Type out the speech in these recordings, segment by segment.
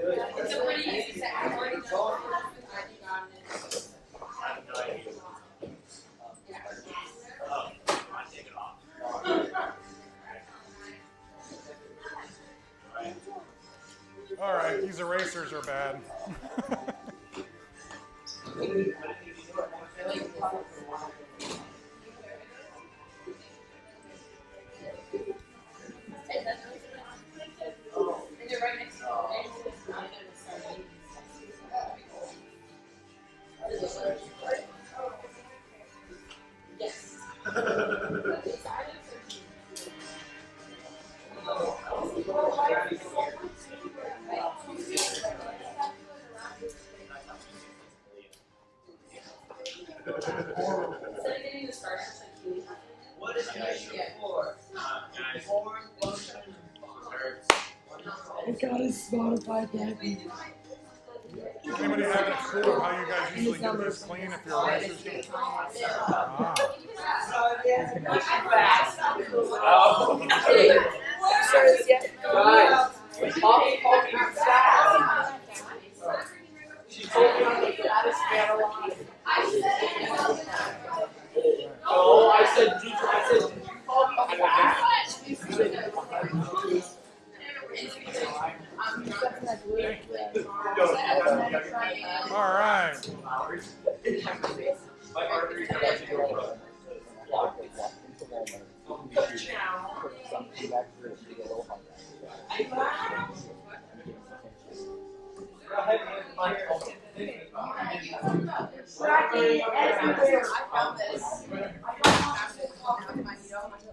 It's a pretty easy set. I've already done it. All right, these erasers are bad. What is music for? I got his Spotify package. Anybody have a clue of how you guys usually get these clean if your erasers don't? Says, yeah. She told me I'm the fattest man alive. Oh, I said, did you call me fat? All right.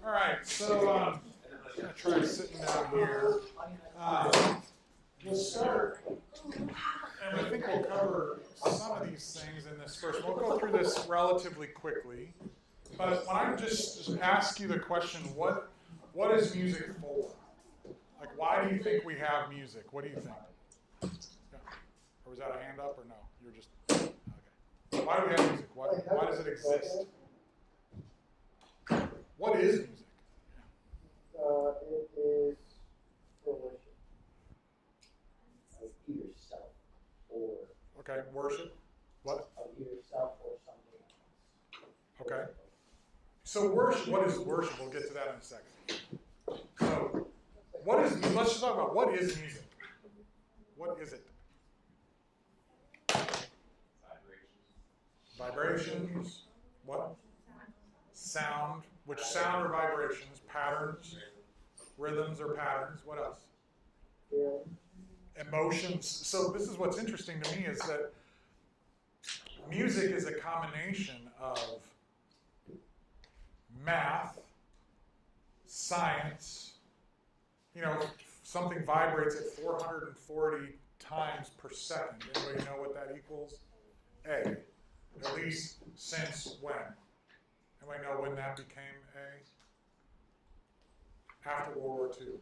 All right, so I'm going to try sitting down here. We'll start, and I think we'll cover some of these things in this first. We'll go through this relatively quickly, but when I just ask you the question, what is music for? Like, why do you think we have music? What do you think? Yeah. Or was that a hand up or no? You're just, okay. Why do we have music? Why does it exist? What is music? It is for worship. Of either self or. Okay, worship. What? Of either self or something else. Okay. So worship, what is worship? We'll get to that in a second. So, let's just talk about what is music. What is it? Vibrations. What? Sound. Which sound or vibrations? Patterns. Rhythms or patterns. What else? Emotions. So this is what's interesting to me is that music is a combination of math, science, something vibrates at 440 times per second. Anybody know what that equals? A. At least since when? Anybody know when that became A? After World War II.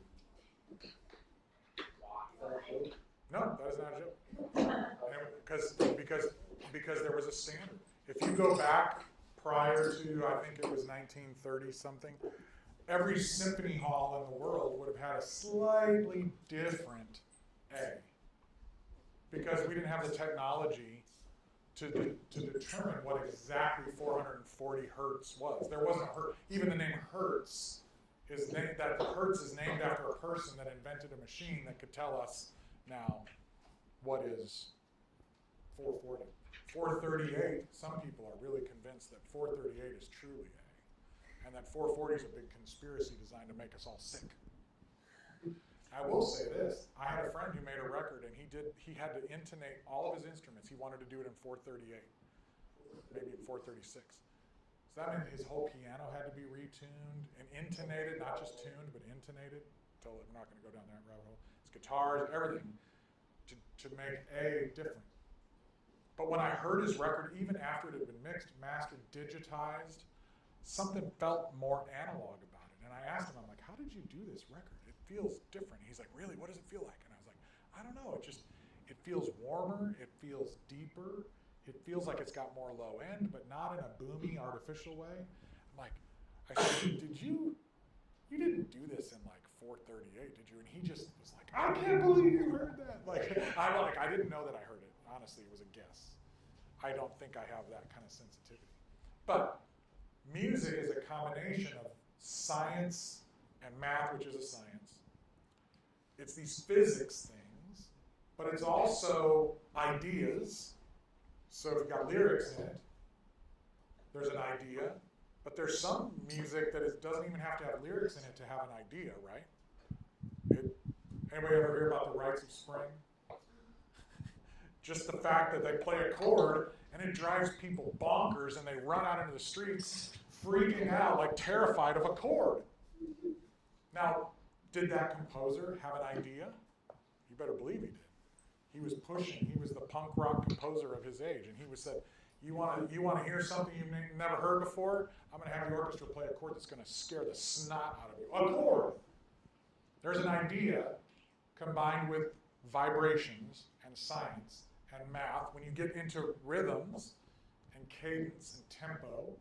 No, that is not a joke. Because there was a standard. If you go back prior to, I think it was 1930 something, every symphony hall in the world would have had a slightly different A. Because we didn't have the technology to determine what exactly 440 hertz was. There wasn't a hertz. Even the name Hertz is named after a person that invented a machine that could tell us now what is 440. 438, some people are really convinced that 438 is truly A, and that 440 is a big conspiracy designed to make us all sick. I will say this, I had a friend who made a record and he had to intonate all of his instruments. He wanted to do it in 438, maybe in 436. So that meant his whole piano had to be retuned and intonated, not just tuned, but intonated. Totally, we're not going to go down that rabbit hole. His guitars, everything, to make A different. But when I heard his record, even after it had been mixed, mastered, digitized, something felt more analog about it. And I asked him, I'm like, how did you do this record? It feels different. He's like, really? What does it feel like? And I was like, I don't know. It feels warmer. It feels deeper. It feels like it's got more low end, but not in a boomy, artificial way. I'm like, I said, you didn't do this in like 438, did you? And he just was like, I can't believe you heard that. Like, I didn't know that I heard it. Honestly, it was a guess. I don't think I have that kind of sensitivity. But music is a combination of science and math, which is a science. It's these physics things, but it's also ideas. So if you've got lyrics in it, there's an idea. But there's some music that doesn't even have to have lyrics in it to have an idea, right? Anybody ever hear about the Rites of Spring? Just the fact that they play a chord and it drives people bonkers and they run out into the streets freaking out, like terrified of a chord. Now, did that composer have an idea? You better believe he did. He was pushing. He was the punk rock composer of his age, and he was said, you want to hear something you've never heard before? I'm going to have the orchestra play a chord that's going to scare the snot out of you. A chord. There's an idea combined with vibrations and science and math. When you get into rhythms and cadence and tempo,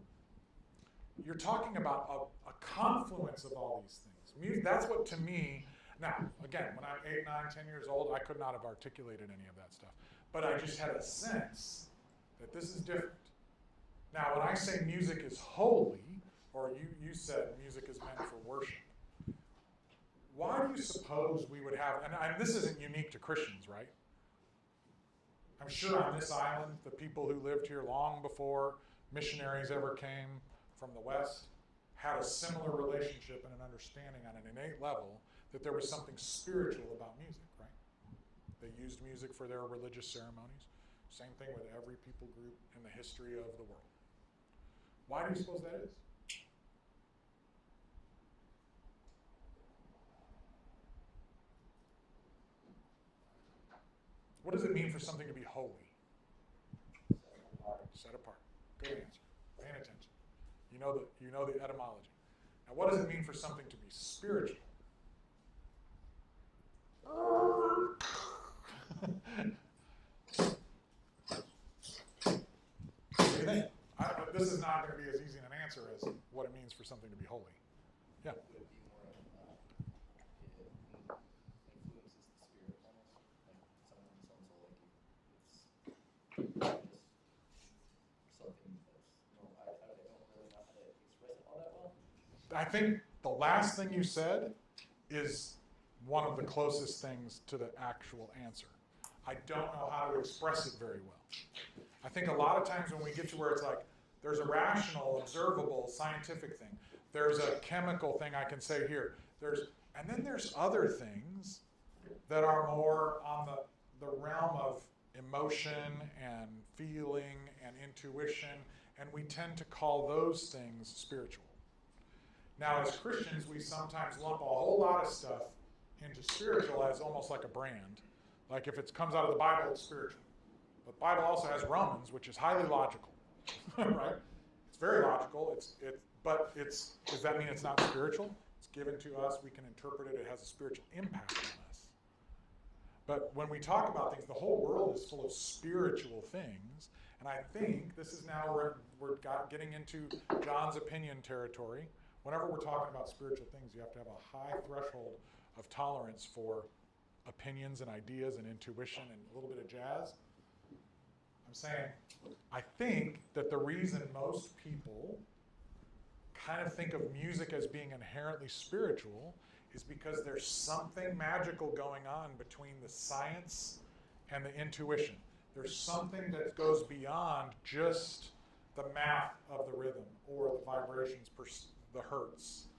you're talking about a confluence of all these things. Music, that's what, to me, now, again, when I'm 8, 9, 10 years old, I could not have articulated any of that stuff. But I just had a sense that this is different. Now, when I say music is holy, or you said music is meant for worship, why do you suppose we would have, and this isn't unique to Christians, right? I'm sure on this island, the people who lived here long before missionaries ever came from the West had a similar relationship and an understanding on an innate level that there was something spiritual about music, right? They used music for their religious ceremonies. Same thing with every people group in the history of the world. Why do you suppose that is? What does it mean for something to be holy? Set apart. Good answer. Paying attention. You know the etymology. Now, what does it mean for something to be spiritual? What do you think? This is not going to be as easy an answer as what it means for something to be holy. Yeah. Would it be more of it influences the spirit almost? Like someone sounds so like it's something that's I don't really know how to express it all that well. I think the last thing you said is one of the closest things to the actual answer. I don't know how to express it very well. I think a lot of times when we get to where it's like, there's a rational, observable, scientific thing. There's a chemical thing I can say here. And then there's other things that are more on the realm of emotion and feeling and intuition, and we tend to call those things spiritual. Now, as Christians, we sometimes lump a whole lot of stuff into spiritual as almost like a brand. Like if it comes out of the Bible, it's spiritual. But the Bible also has Romans, which is highly logical, right? It's very logical. Does that mean it's not spiritual? It's given to us. We can interpret it. It has a spiritual impact on us. But when we talk about things, the whole world is full of spiritual things. And I think this is now we're getting into John's opinion territory. Whenever we're talking about spiritual things, you have to have a high threshold of tolerance for opinions and ideas and intuition and a little bit of jazz. I'm saying, I think that the reason most people kind of think of music as being inherently spiritual is because there's something magical going on between the science and the intuition. There's something that goes beyond just the math of the rhythm or the vibrations per the hertz.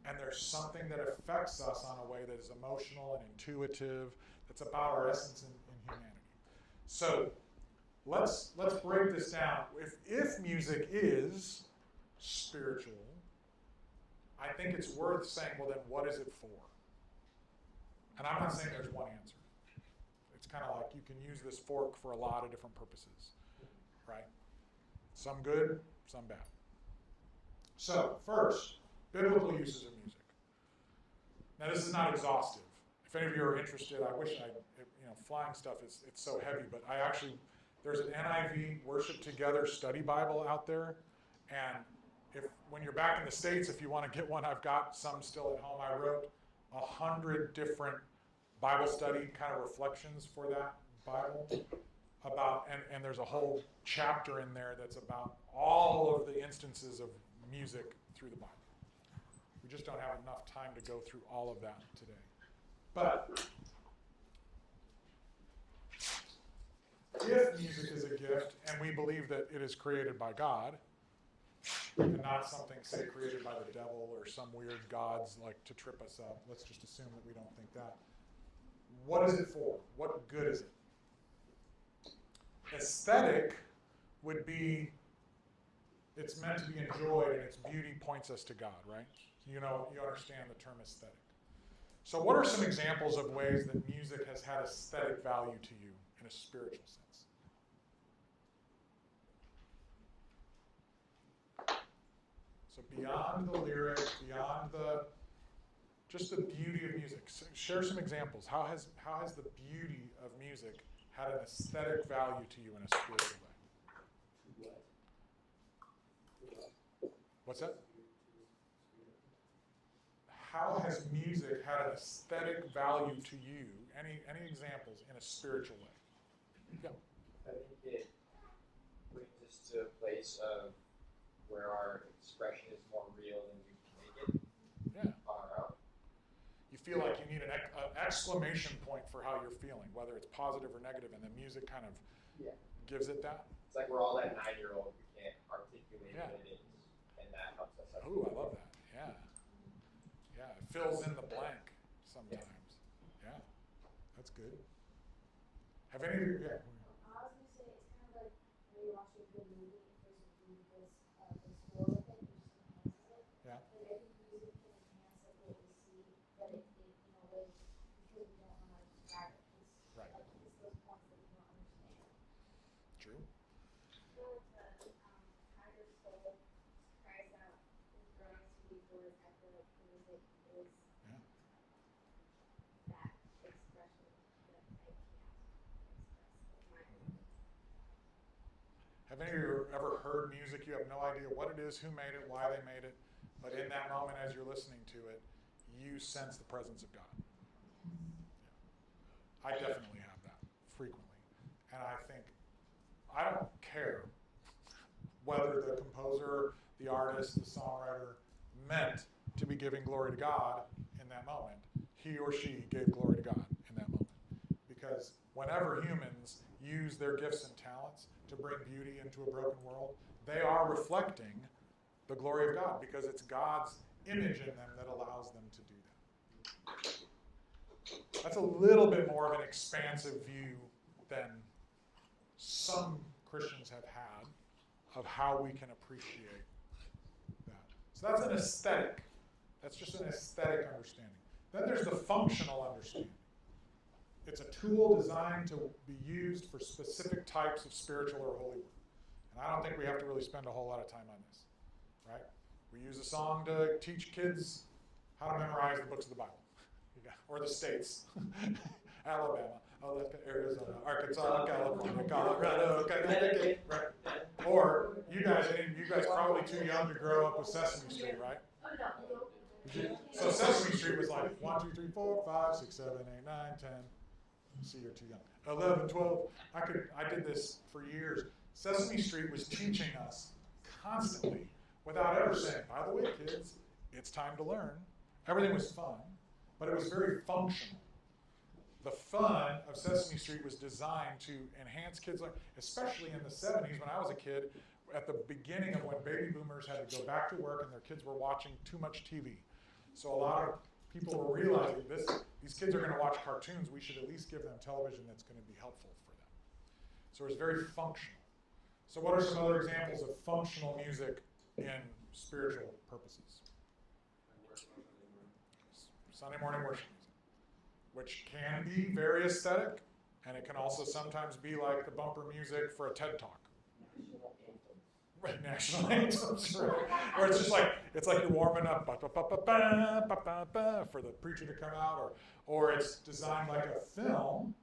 And there's something that affects us on a way that is emotional and intuitive, that's about our essence in humanity. So let's break this down. If music is spiritual, I think it's worth saying, well then what is it for? And I'm not saying there's one answer. It's kind of like you can use this fork for a lot of different purposes, right? Some good, some bad. So first, biblical uses of music. Now this is not exhaustive. If any of you are interested, I wish flying stuff it's so heavy, but there's an NIV Worship Together study Bible out there, and when you're back in the States, if you want to get one, I've got some still at home. I wrote 100 different Bible study kind of reflections for that Bible about, and there's a whole chapter in there that's about all of the instances of music through the Bible. We just don't have enough time to go through all of that today. But if music is a gift, and we believe that it is created by God, and not something, say, created by the devil or some weird gods like to trip us up, let's just assume that we don't think that. What is it for? What good is it? Aesthetic would be, it's meant to be enjoyed, and its beauty points us to God, right? You know, you understand the term aesthetic. So what are some examples of ways that music has had aesthetic value to you in a spiritual sense? So beyond the lyric, beyond just the beauty of music, share some examples. How has the beauty of music had an aesthetic value to you in a spiritual way? What's that? How has music had an aesthetic value to you? Any examples in a spiritual way? Yeah. I think it brings us to a place of where our expression is more real than we can make it Yeah. on our own. You feel like you need an exclamation point for how you're feeling, whether it's positive or negative, and the music kind of Yeah. gives it that. It's like we're all that 9-year-old who can't articulate Yeah. what it is, and that helps us. Ooh, I love that. Yeah. Yeah, it fills in the blank sometimes. Yeah, that's good. Have any of you, yeah. I was gonna say it's kind of like when you watch a good movie, if there's a really good the score with it, it just enhances it. Yeah. But I think music can enhance like what we see, but it in a way because we don't know how to describe it. It's Right. like it's those points that we don't understand. True. Higher soul cries out and groans to be words. I feel like the music is Yeah. that expression that I can't express with my words. Have any of you ever heard music, you have no idea what it is, who made it, why they made it, but in that moment as you're listening to it, you sense the presence of God? Yeah. I definitely have that frequently. And I think, I don't care whether the composer, the artist, the songwriter meant to be giving glory to God in that moment. He or she gave glory to God in that moment. Because whenever humans use their gifts and talents to bring beauty into a broken world, they are reflecting the glory of God, because it's God's image in them that allows them to do that. That's a little bit more of an expansive view than some Christians have had of how we can appreciate that. So that's an aesthetic. That's just an aesthetic understanding. Then there's the functional understanding. It's a tool designed to be used for specific types of spiritual or holy work. And I don't think we have to really spend a whole lot of time on this, right? We use a song to teach kids how to memorize the books of the Bible, or the states. Alabama, Alaska, Arizona, Arkansas, California, Colorado, Connecticut, right? Or you guys probably too young to grow up with Sesame Street, right? So Sesame Street was like 1, 2, 3, 4, 5, 6, 7, 8, 9, 10. See, you're too young. 11, 12. I did this for years. Sesame Street was teaching us constantly, without ever saying, by the way, kids, it's time to learn. Everything was fun, but it was very functional. The fun of Sesame Street was designed to enhance kids' life, especially in the 70s when I was a kid, at the beginning of when baby boomers had to go back to work and their kids were watching too much TV. So a lot of people were realizing these kids are going to watch cartoons, we should at least give them television that's going to be helpful for them. So it was very functional. So what are some other examples of functional music in spiritual purposes? Sunday morning worship music, which can be very aesthetic, and it can also sometimes be like the bumper music for a TED Talk. Right, national anthems, right? Or it's just like, you're warming up for the preacher to come out, or it's designed like a film.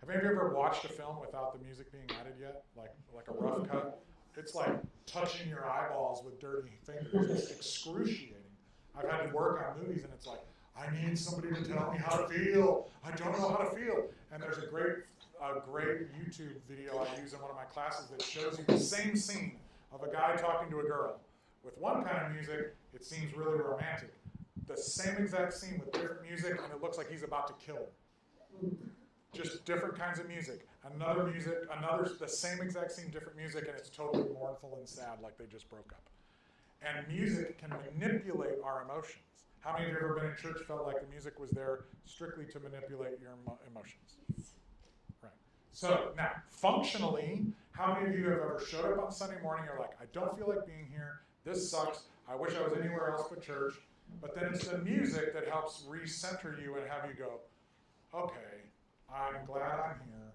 Have any of you ever watched a film without the music being added yet? Like a rough cut? It's like touching your eyeballs with dirty fingers. It's excruciating. I've had to work on movies and it's like, I need somebody to tell me how to feel. I don't know how to feel. And there's a great YouTube video I use in one of my classes that shows you the same scene of a guy talking to a girl. With one kind of music, it seems really romantic. The same exact scene with different music, and it looks like he's about to kill her. Just different kinds of music. Another music, the same exact scene, different music, and it's totally mournful and sad, like they just broke up. And music can manipulate our emotions. How many of you have ever been in church felt like the music was there strictly to manipulate your emotions? Right. So now, functionally, how many of you have ever showed up on Sunday morning and you're like, I don't feel like being here, this sucks, I wish I was anywhere else but church, but then it's the music that helps recenter you and have you go, okay, I'm glad I'm here,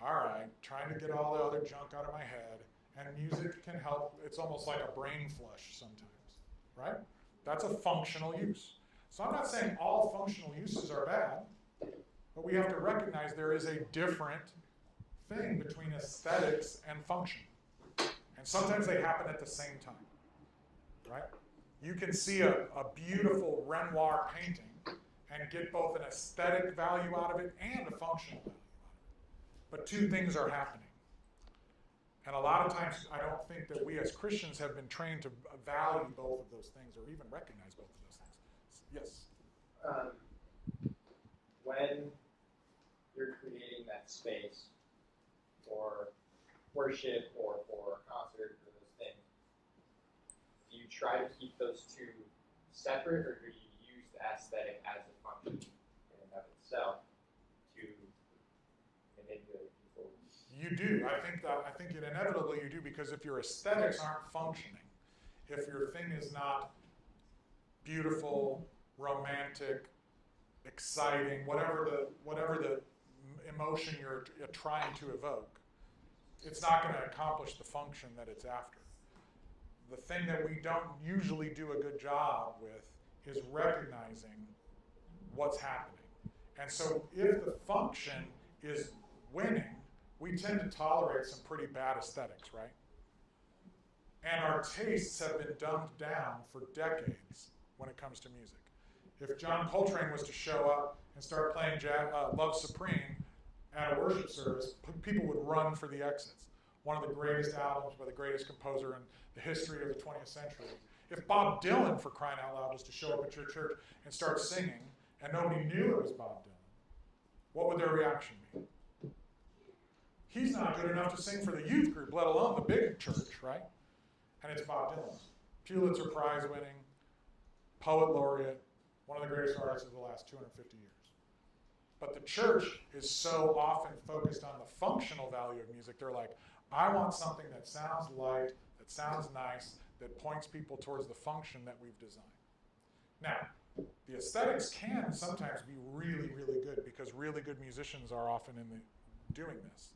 all right, trying to get all the other junk out of my head, and music can help. It's almost like a brain flush sometimes, right? That's a functional use. So I'm not saying all functional uses are bad, but we have to recognize there is a different thing between aesthetics and function. And sometimes they happen at the same time, right? You can see a beautiful Renoir painting and get both an aesthetic value out of it and a functional value out of it. But two things are happening. And a lot of times, I don't think that we as Christians have been trained to value both of those things or even recognize both of those things. Yes? When you're creating that space for worship or for a concert or those things, do you try to keep those two separate, or do you use the aesthetic as a function in and of itself to manipulate people? You do. I think it inevitably you do, because if your aesthetics aren't functioning, if your thing is not beautiful, romantic, exciting, whatever the emotion you're trying to evoke, it's not going to accomplish the function that it's after. The thing that we don't usually do a good job with is recognizing what's happening. And so if the function is winning, we tend to tolerate some pretty bad aesthetics, right? And our tastes have been dumbed down for decades when it comes to music. If John Coltrane was to show up and start playing Love Supreme at a worship service, people would run for the exits. One of the greatest albums by the greatest composer in the history of the 20th century. If Bob Dylan, for crying out loud, was to show up at your church and start singing, and nobody knew it was Bob Dylan, what would their reaction be? He's not good enough to sing for the youth group, let alone the big church, right? And it's Bob Dylan. Pulitzer Prize winning, poet laureate, one of the greatest artists of the last 250 years. But the church is so often focused on the functional value of music. They're like, I want something that sounds light, that sounds nice, that points people towards the function that we've designed. Now, the aesthetics can sometimes be really, really good, because really good musicians are often doing this.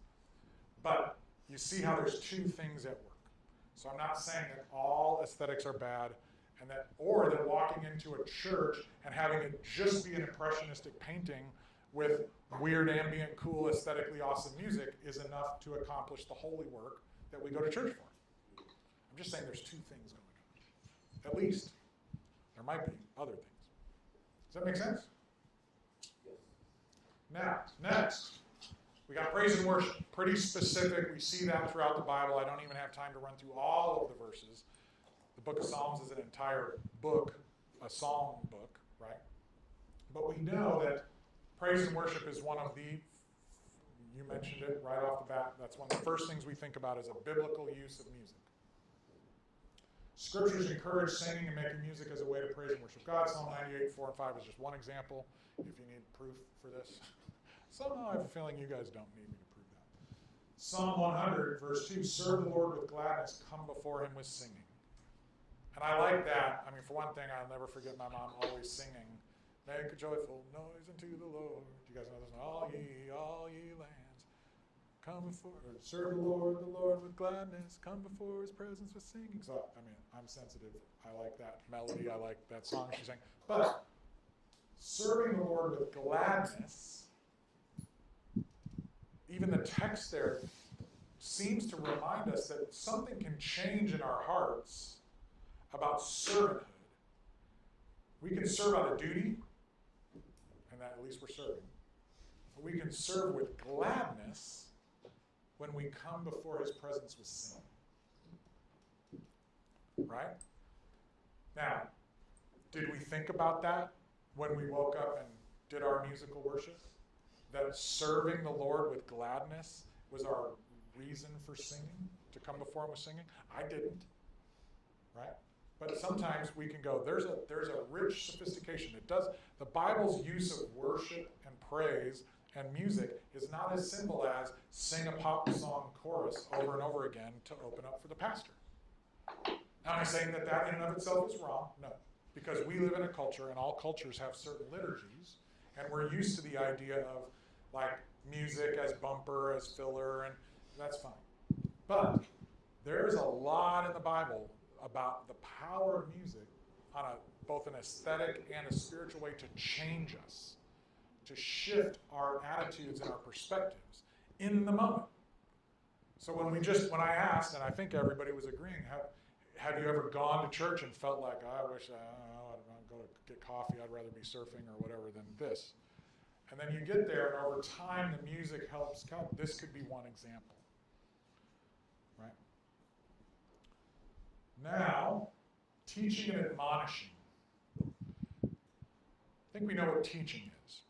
But you see how there's two things at work. So I'm not saying that all aesthetics are bad, or that walking into a church and having it just be an impressionistic painting with weird, ambient, cool, aesthetically awesome music is enough to accomplish the holy work that we go to church for. I'm just saying there's two things going on. At least. There might be other things. Does that make sense? Now, next, we got praise and worship. Pretty specific. We see that throughout the Bible. I don't even have time to run through all of the verses. The book of Psalms is an entire book, a psalm book, right? But we know that praise and worship is one of the, you mentioned it right off the bat, that's one of the first things we think about as a biblical use of music. Scriptures encourage singing and making music as a way to praise and worship God. Psalm 98, 4 and 5 is just one example, if you need proof for this. Somehow I have a feeling you guys don't need me to prove that. Psalm 100, verse 2, serve the Lord with gladness, come before him with singing. And I like that. I mean, for one thing, I'll never forget my mom always singing, make a joyful noise unto the Lord. Do you guys know this one? All ye lands, come before, or serve the Lord with gladness, come before his presence with singing. So, I mean, I'm sensitive. I like that melody. I like that song she sang. But serving the Lord with gladness, even the text there seems to remind us that something can change in our hearts about servanthood. We can serve out of duty, at least we're serving. But we can serve with gladness when we come before his presence with singing. Right? Now, did we think about that when we woke up and did our musical worship? That serving the Lord with gladness was our reason for singing, to come before him with singing? I didn't. Right? But sometimes we can go, there's a rich sophistication. The Bible's use of worship and praise and music is not as simple as sing a pop song chorus over and over again to open up for the pastor. Now, am I saying that in and of itself is wrong? No. Because we live in a culture, and all cultures have certain liturgies, and we're used to the idea of like music as bumper, as filler, and that's fine. But there's a lot in the Bible about the power of music on both an aesthetic and a spiritual way to change us, to shift our attitudes and our perspectives in the moment. So when I asked, and I think everybody was agreeing, have you ever gone to church and felt like, I wish I'd go to get coffee, I'd rather be surfing or whatever than this. And then you get there, and over time the music helps. This could be one example. Right? Now, teaching and admonishing. I think we know what teaching is.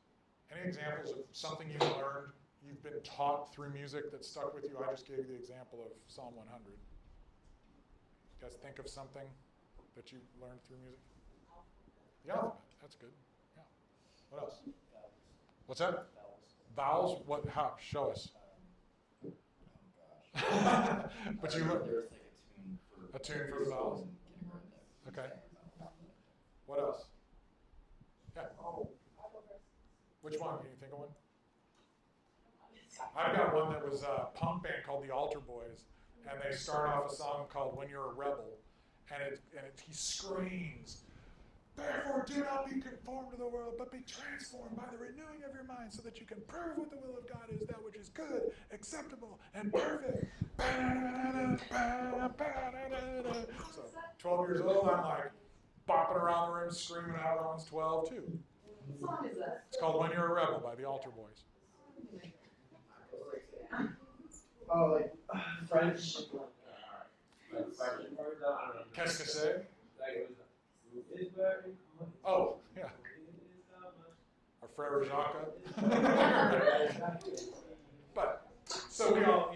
Any examples of something you've learned, you've been taught through music that stuck with you? I just gave you the example of Psalm 100. You guys think of something that you learned through music? The alphabet. That's good. Yeah. What else? What's that? Vowels. What? How? Show us. Oh gosh. But you There learned was like a tune for the vowels. Okay. What else? Yeah. Which one? Can you think of one? I've got one that was a punk band called the Altar Boys, and they start off a song called "When You're a Rebel," and he screams, "Therefore, do not be conformed to the world, but be transformed by the renewing of your mind, so that you can prove what the will of God is, that which is good, acceptable, and perfect." So, 12 years old, I'm like bopping around the room, screaming out when I was 12 too. What song is that? It's called "When You're a Rebel" by the Altar Boys. Oh, like French. Qu'est-ce que c'est? Oh, yeah. Our Frere Jacques. But, so we all,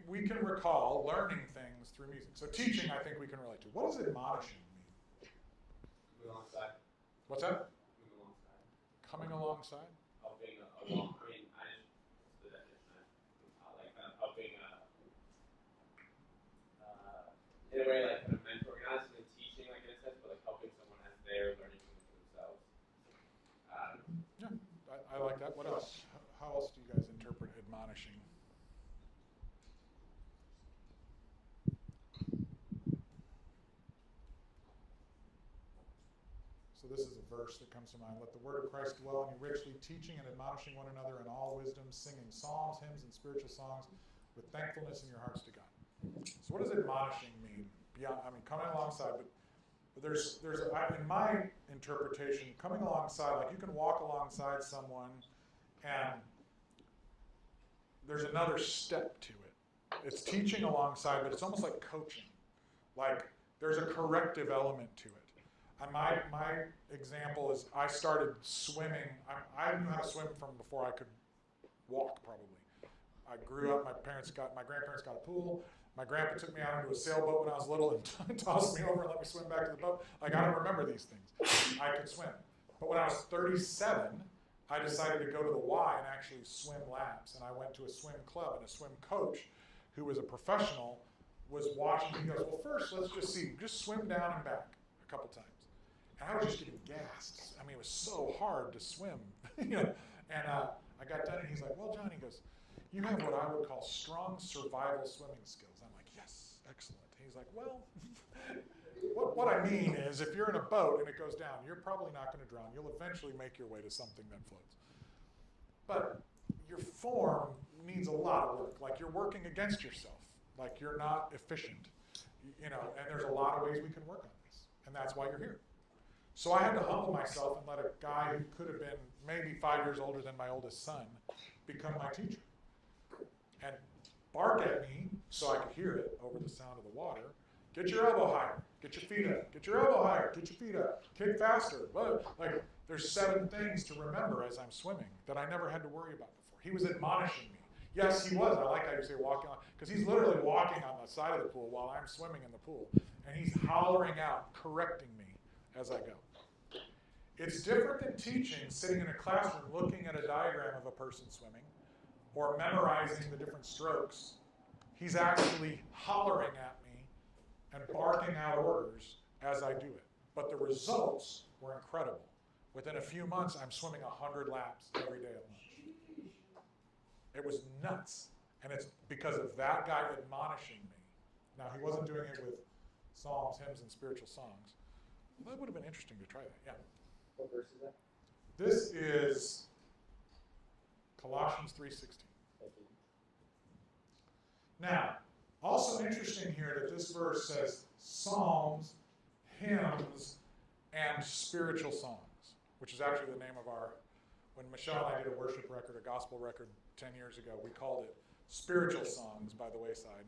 we can recall learning things through music. So teaching, I think we can relate to. What does admonishing mean? Coming alongside. What's that? Coming alongside. Coming alongside? Helping along. I mean, the definition. Like kind of helping, in a way, like kind of mentoring, not necessarily teaching, like in a sense, but like helping someone as they're learning things for themselves. Yeah, I like that. What else? How else do you guys interpret admonishing? So this is a verse that comes to mind. Let the word of Christ dwell in you richly, teaching and admonishing one another in all wisdom, singing psalms, hymns, and spiritual songs with thankfulness in your hearts to God. So what does admonishing mean? Beyond, coming alongside, but in my interpretation, coming alongside, like you can walk alongside someone and there's another step to it. It's teaching alongside, but it's almost like coaching. Like there's a corrective element to it. And my example is I started swimming. I knew how to swim from before I could walk, probably. I grew up, my grandparents got a pool. My grandpa took me out into a sailboat when I was little and tossed me over and let me swim back to the boat. Like, I don't remember these things. I could swim. But when I was 37, I decided to go to the Y and actually swim laps. And I went to a swim club, and a swim coach, who was a professional, was watching. He goes, well, first, let's just swim down and back a couple times. And I was just getting gassed. I mean, it was so hard to swim. And I got done, and he's like, well, John, he goes, you have what I would call strong survival swimming skills. I'm like, yes, excellent. He's like, well, what I mean is if you're in a boat and it goes down, you're probably not going to drown. You'll eventually make your way to something that floats. But your form needs a lot of work. Like you're working against yourself. Like you're not efficient. And there's a lot of ways we can work on this. And that's why you're here. So I had to humble myself and let a guy who could have been maybe 5 years older than my oldest son become my teacher. And bark at me so I could hear it over the sound of the water. Get your elbow higher. Get your feet up. Get your elbow higher. Get your feet up. Kick faster. Like, there's 7 things to remember as I'm swimming that I never had to worry about before. He was admonishing me. Yes, he was. I like how you say walking on, because he's literally walking on the side of the pool while I'm swimming in the pool. And he's hollering out, correcting me as I go. It's different than teaching, sitting in a classroom looking at a diagram of a person swimming or memorizing the different strokes. He's actually hollering at me and barking out orders as I do it. But the results were incredible. Within a few months, I'm swimming 100 laps every day at lunch. It was nuts. And it's because of that guy admonishing me. Now, he wasn't doing it with psalms, hymns, and spiritual songs. Well, that would have been interesting to try that, yeah. What verse is that? This is Colossians 3:16. Thank you. Now, also interesting here that this verse says psalms, hymns, and spiritual songs, which is actually the name of when Michelle and I did a worship record, a gospel record 10 years ago, we called it Spiritual Songs by the Wayside.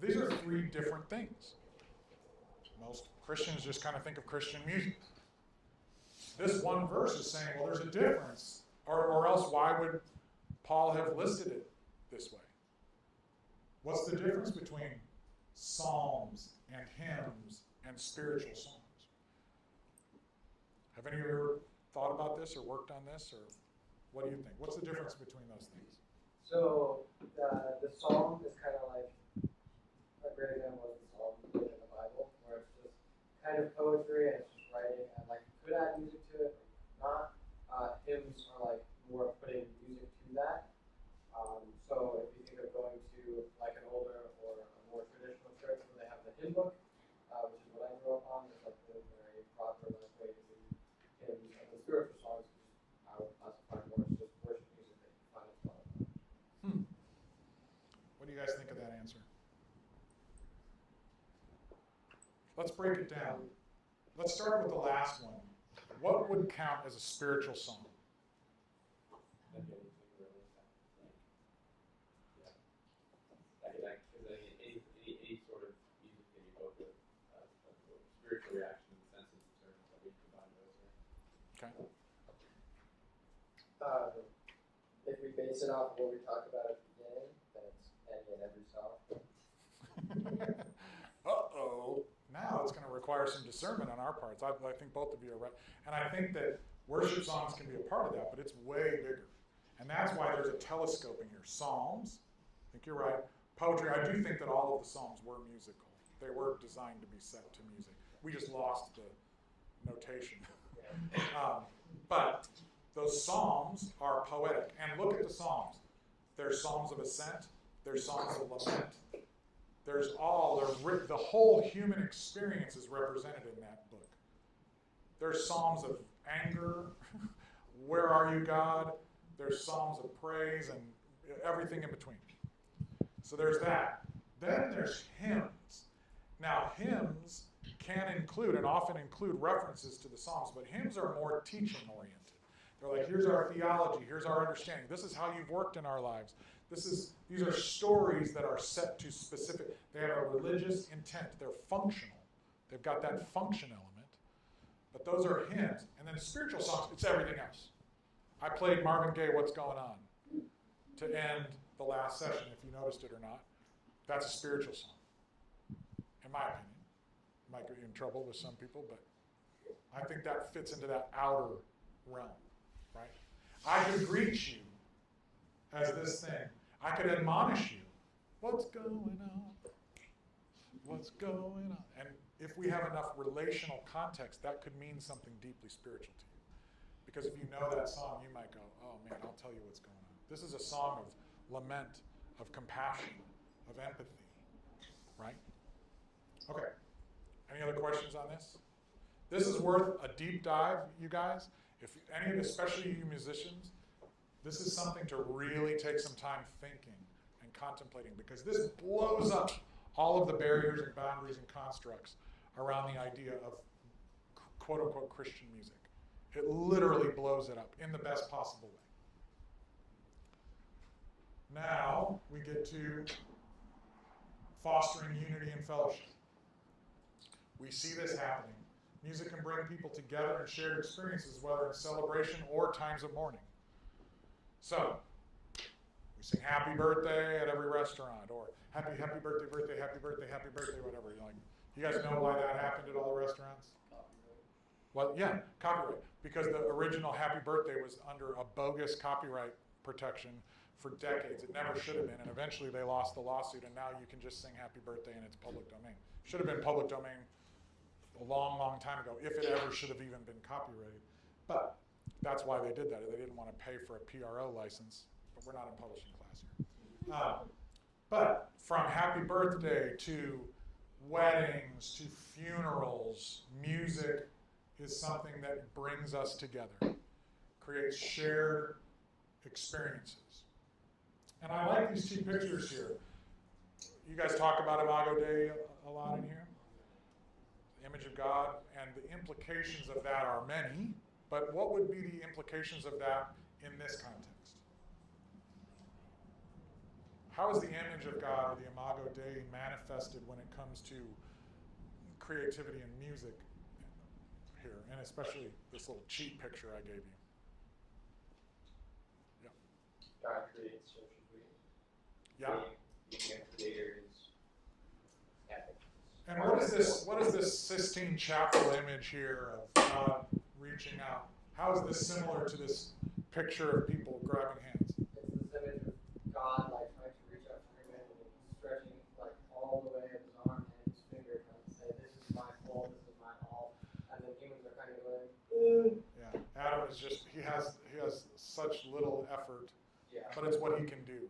These are 3 different things. Most Christians just kind of think of Christian music. This one verse is saying, well, there's a difference, or else why would Paul have listed it this way? What's the difference between psalms and hymns and spiritual songs? Have any of you ever thought about this or worked on this, or what do you think? What's the difference between those things? So the psalm is kind of like a great example of the psalm in the Bible, where it's just kind of poetry and it's just writing, and like you could add music to it, or not. Hymns are like more of putting music to that. So if you think of going to like an older or a more traditional church where they have the hymn book, which is what I grew up on, it's like the very proper like way to read hymns, and the spiritual songs, I would classify more as just worship music that you find as well. What do you guys think of that answer? Let's break it down. Let's start with the last one. What would count as a spiritual song? Any sort of music can evoke a spiritual reaction in the sense of the terms that we combine those here. Okay. If we base it off of what we talked about at the beginning, then it's any and every song. Uh-oh. Now it's going to require some discernment on our parts. I think both of you are right. And I think that worship songs can be a part of that, but it's way bigger. And that's why there's a telescoping here. Psalms, I think you're right. Poetry, I do think that all of the Psalms were musical. They were designed to be set to music. We just lost the notation. But those Psalms are poetic. And look at the Psalms. There's Psalms of ascent. There's Psalms of lament. There's the whole human experience is represented in that book. There's Psalms of anger. Where are you, God? There's Psalms of praise and everything in between. So there's that. Then there's hymns. Now, hymns can include and often include references to the Psalms, but hymns are more teaching-oriented. They're like, here's our theology, here's our understanding. This is how you've worked in our lives. These are stories that are set to specific, they have a religious intent. They're functional. They've got that function element. But those are hymns. And then spiritual songs, it's everything else. I played Marvin Gaye, What's Going On, to end the last session, if you noticed it or not. That's a spiritual song, in my opinion. Might get you in trouble with some people, but I think that fits into that outer realm, right? I could greet you as this thing. I could admonish you. What's going on? What's going on? And if we have enough relational context, that could mean something deeply spiritual to you. Because if you know that song, you might go, oh man, I'll tell you what's going on. This is a song of lament, of compassion, of empathy, right? Okay. Any other questions on this? This is worth a deep dive, you guys. If any of you, especially you musicians, this is something to really take some time thinking and contemplating, because this blows up all of the barriers and boundaries and constructs around the idea of quote unquote Christian music. It literally blows it up in the best possible way. Now we get to fostering unity and fellowship. We see this happening. Music can bring people together and shared experiences, whether in celebration or times of mourning. So, we sing happy birthday at every restaurant, or happy birthday, happy birthday, whatever. You guys know why that happened at all the restaurants? Well, yeah, copyright. Because the original happy birthday was under a bogus copyright protection for decades. It never should have been, and eventually they lost the lawsuit, and now you can just sing happy birthday and it's public domain. Should have been public domain a long, long time ago, if it ever should have even been copyrighted. But that's why they did that. They didn't want to pay for a PRO license, but we're not in publishing class here. But from happy birthday to weddings to funerals, music is something that brings us together, creates shared experiences. And I like these two pictures here. You guys talk about Imago Dei a lot in here. The image of God, and the implications of that are many, but what would be the implications of that in this context? How is the image of God, or the Imago Dei, manifested when it comes to creativity and music here, and especially this little cheat picture I gave you? Yeah. God creates, so should we? Yeah. Being a creator is epic. And what is this Sistine Chapel image here of God reaching out? How is this similar to this picture of people grabbing hands? It's this image of God like trying to reach out for humanity, stretching like all the way of his arm and his finger, trying to say, "This is my full, this is my all," and then humans are kind of going, Yeah, Adam is just he has such little effort, yeah. but it's what he can do.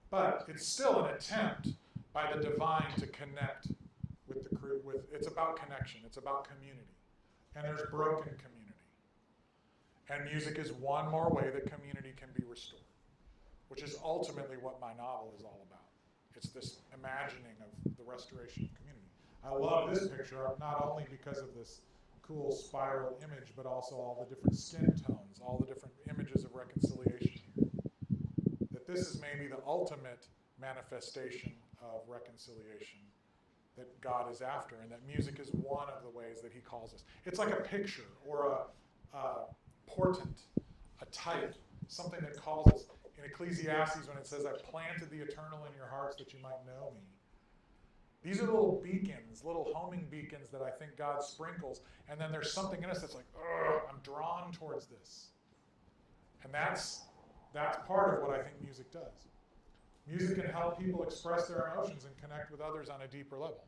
But it's still an attempt by the divine to connect with it's about connection, it's about community. And there's broken community. And music is one more way that community can be restored, which is ultimately what my novel is all about. It's this imagining of the restoration of community. I love this picture, not only because of this cool spiral image, but also all the different skin tones, all the different images of reconciliation here. That this is maybe the ultimate manifestation of reconciliation that God is after, and that music is one of the ways that he calls us. It's like a picture or a portent, a type, something that calls us. In Ecclesiastes, when it says, "I planted the eternal in your hearts that you might know me." These are little beacons, little homing beacons that I think God sprinkles, and then there's something in us that's like, I'm drawn towards this. And that's part of what I think music does. Music can help people express their emotions and connect with others on a deeper level.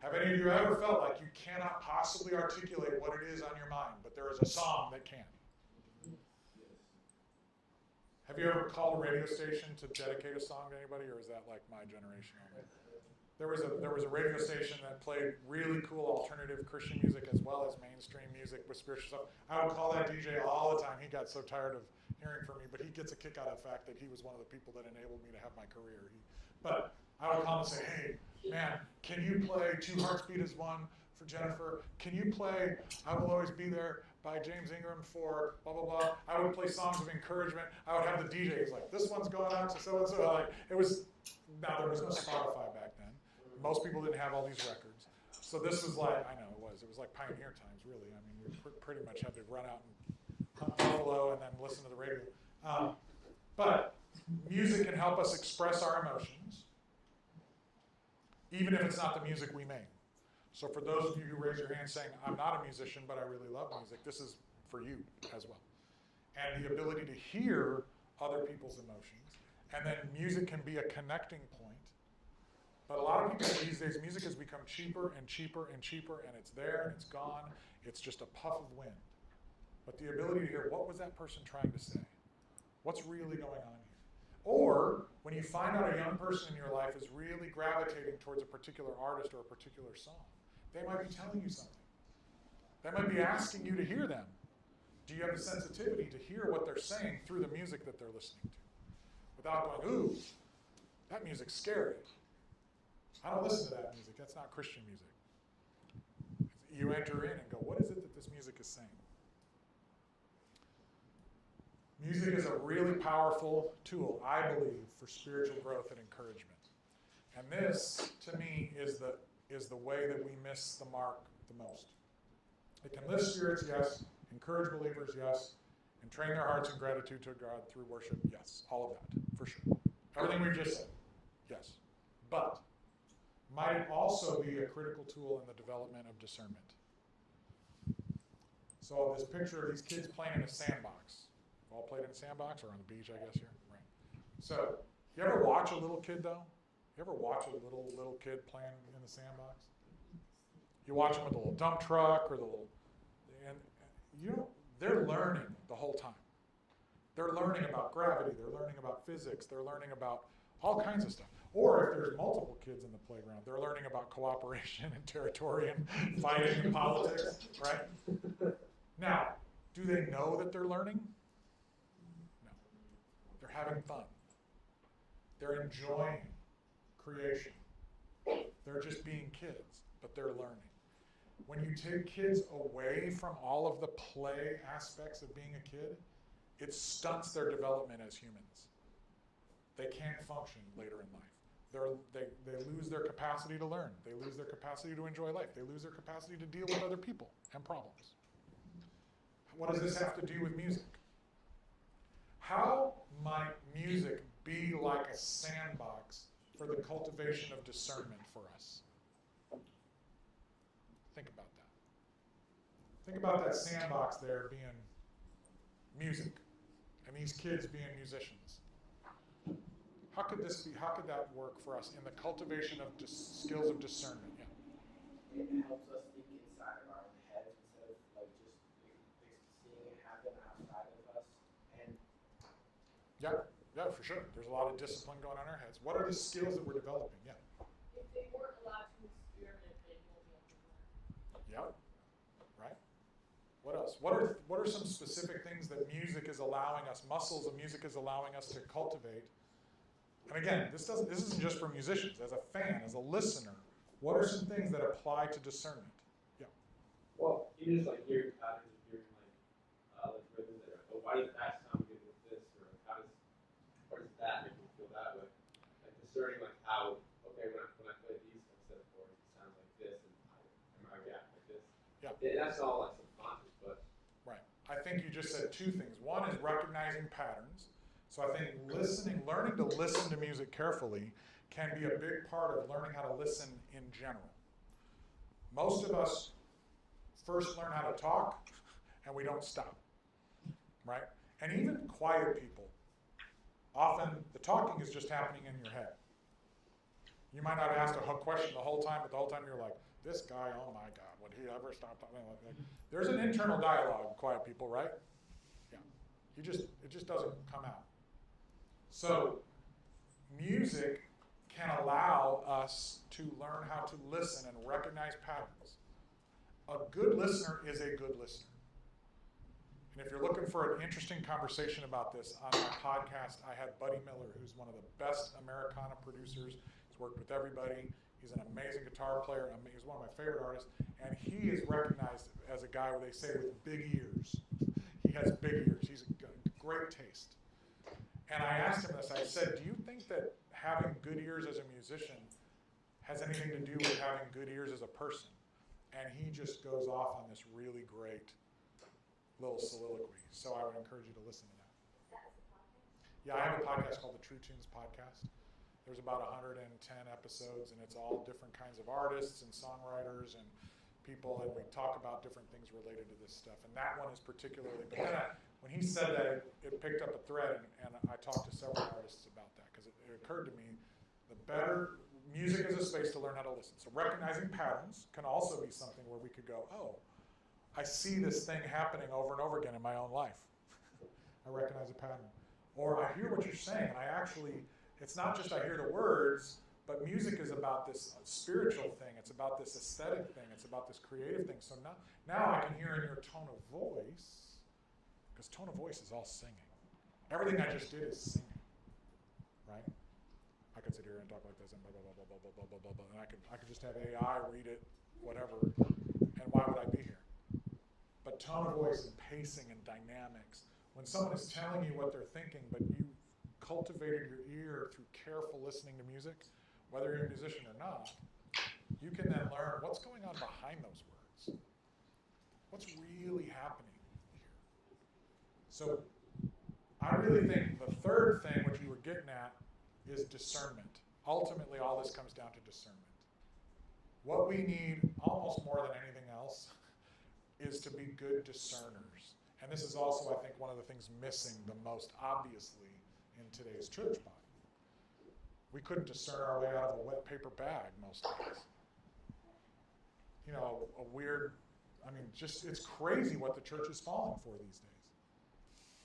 Have any of you ever felt like you cannot possibly articulate what it is on your mind, but there is a song that can? Have you ever called a radio station to dedicate a song to anybody, or is that like my generation only? There was a radio station that played really cool alternative Christian music as well as mainstream music with spiritual stuff. I would call that DJ all the time. He got so tired of hearing from me, but he gets a kick out of the fact that he was one of the people that enabled me to have my career. But I would call him and say, "Hey, man, can you play Two Hearts Beat as One for Jennifer? Can you play I Will Always Be There by James Ingram for blah, blah, blah?" I would play songs of encouragement. I would have the DJs like, "This one's going out to so-and-so." Like, it was, now there was no Spotify back then. Most people didn't have all these records. So this was like, I know it was like pioneer times, really. I mean, we pretty much had to run out and hunt buffalo and then listen to the radio. But music can help us express our emotions, even if it's not the music we make. So for those of you who raise your hand saying, "I'm not a musician, but I really love music," this is for you as well. And the ability to hear other people's emotions. And then music can be a connecting point. But a lot of people these days, music has become cheaper and cheaper and cheaper, and it's there and it's gone. It's just a puff of wind. But the ability to hear, what was that person trying to say? What's really going on here? Or when you find out a young person in your life is really gravitating towards a particular artist or a particular song, they might be telling you something. They might be asking you to hear them. Do you have the sensitivity to hear what they're saying through the music that they're listening to? Without going, "Ooh, that music's scary. I don't listen to that music. That's not Christian music." you enter in and go, what is it that this music is saying? Music is a really powerful tool, I believe, for spiritual growth and encouragement. And this, to me, is the way that we miss the mark the most. It can lift spirits, yes. Encourage believers, yes. And train their hearts in gratitude to God through worship, yes. All of that, for sure. Everything we've just said, yes. But might it also be a critical tool in the development of discernment? So this picture of these kids playing in a sandbox. All played in a sandbox or on the beach, I guess, here? Right. So, you ever watch a little kid, though? You ever watch a little kid playing in the sandbox? You watch them with the little dump truck or the little, and they're learning the whole time. They're learning about gravity, they're learning about physics, they're learning about all kinds of stuff. Or if there's multiple kids in the playground, they're learning about cooperation and territory and fighting and politics, right? Now, do they know that they're learning? No. They're having fun. They're enjoying creation. They're just being kids, but they're learning. When you take kids away from all of the play aspects of being a kid, it stunts their development as humans. They can't function later in life. They lose their capacity to learn. They lose their capacity to enjoy life. They lose their capacity to deal with other people and problems. What does this have to do with music? How might music be like a sandbox for the cultivation of discernment for us? Think about that. Think about that sandbox there being music and these kids being musicians. How could that work for us in the cultivation of skills of discernment? Yeah. It helps us think inside of our own heads instead of like just seeing it happen outside of us. And Yeah, for sure. There's a lot of discipline going on in our heads. What are the skills that we're developing? Yeah. If they weren't allowed to experiment, they won't be able to learn. Yep. Right. What else? What are some specific things that music is allowing us, muscles of music is allowing us to cultivate? And again, this isn't just for musicians. As a fan, as a listener, what are some things that apply to discernment? Yeah. Well, you just like hearing patterns of hearing like rhythms that are, oh, why does that sound good with this? Or how does that make me feel that way? Like discerning like how, okay, when I play these set of chords, it sounds like this, and I react like this. Yeah. That's all like subconscious, but Right. I think you just said two things. One is recognizing patterns. So I think learning to listen to music carefully can be a big part of learning how to listen in general. Most of us first learn how to talk, and we don't stop, right? And even quiet people, often the talking is just happening in your head. You might not have asked a question the whole time, but the whole time you're like, this guy, oh my God, would he ever stop talking? Like, there's an internal dialogue in quiet people, right? Yeah. It just doesn't come out. So music can allow us to learn how to listen and recognize patterns. A good listener is a good listener. And if you're looking for an interesting conversation about this, on my podcast, I had Buddy Miller, who's one of the best Americana producers. He's worked with everybody. He's an amazing guitar player. He's one of my favorite artists. And he is recognized as a guy where they say with big ears. He has big ears. He's a great taste. And I asked him this. I said, do you think that having good ears as a musician has anything to do with having good ears as a person? And he just goes off on this really great little soliloquy. So I would encourage you to listen to that. Yeah, I have a podcast called the True Tunes Podcast. There's about 110 episodes, and it's all different kinds of artists and songwriters and people, and we talk about different things related to this stuff. And that one is particularly, but then when he said that, it picked up a thread, and I talked to several artists about that, because it occurred to me, the better, music is a space to learn how to listen. So recognizing patterns can also be something where we could go, oh, I see this thing happening over and over again in my own life. I recognize a pattern. Or I hear what you're saying, and I actually, it's not just I hear the words, but music is about this spiritual thing. It's about this aesthetic thing. It's about this creative thing. So now I can hear in your tone of voice, because tone of voice is all singing. Everything I just did is singing, right? I could sit here and talk like this and blah, blah, blah, blah, blah, blah, blah, blah, blah, and I could just have AI read it, whatever, and why would I be here? But tone of voice and pacing and dynamics, when someone is telling you what they're thinking, but you cultivated your ear through careful listening to music, whether you're a musician or not, you can then learn what's going on behind those words. What's really happening here? So I really think the third thing, which you were getting at, is discernment. Ultimately, all this comes down to discernment. What we need, almost more than anything else, is to be good discerners. And this is also, I think, one of the things missing the most obviously in today's church body. We couldn't discern our way out of a wet paper bag most days. You know, a weird, I mean, just, it's crazy what the church is falling for these days.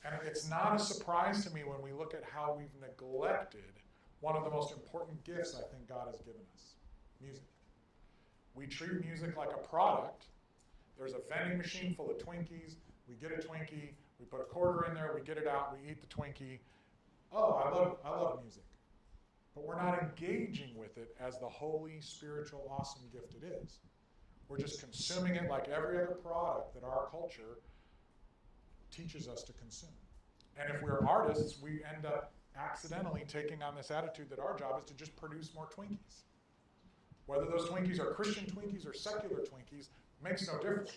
And it's not a surprise to me when we look at how we've neglected one of the most important gifts I think God has given us, music. We treat music like a product. There's a vending machine full of Twinkies. We get a Twinkie, we put a quarter in there, we get it out, we eat the Twinkie. Oh, I love music. But we're not engaging with it as the holy, spiritual, awesome gift it is. We're just consuming it like every other product that our culture teaches us to consume. And if we're artists, we end up accidentally taking on this attitude that our job is to just produce more Twinkies. Whether those Twinkies are Christian Twinkies or secular Twinkies makes no difference,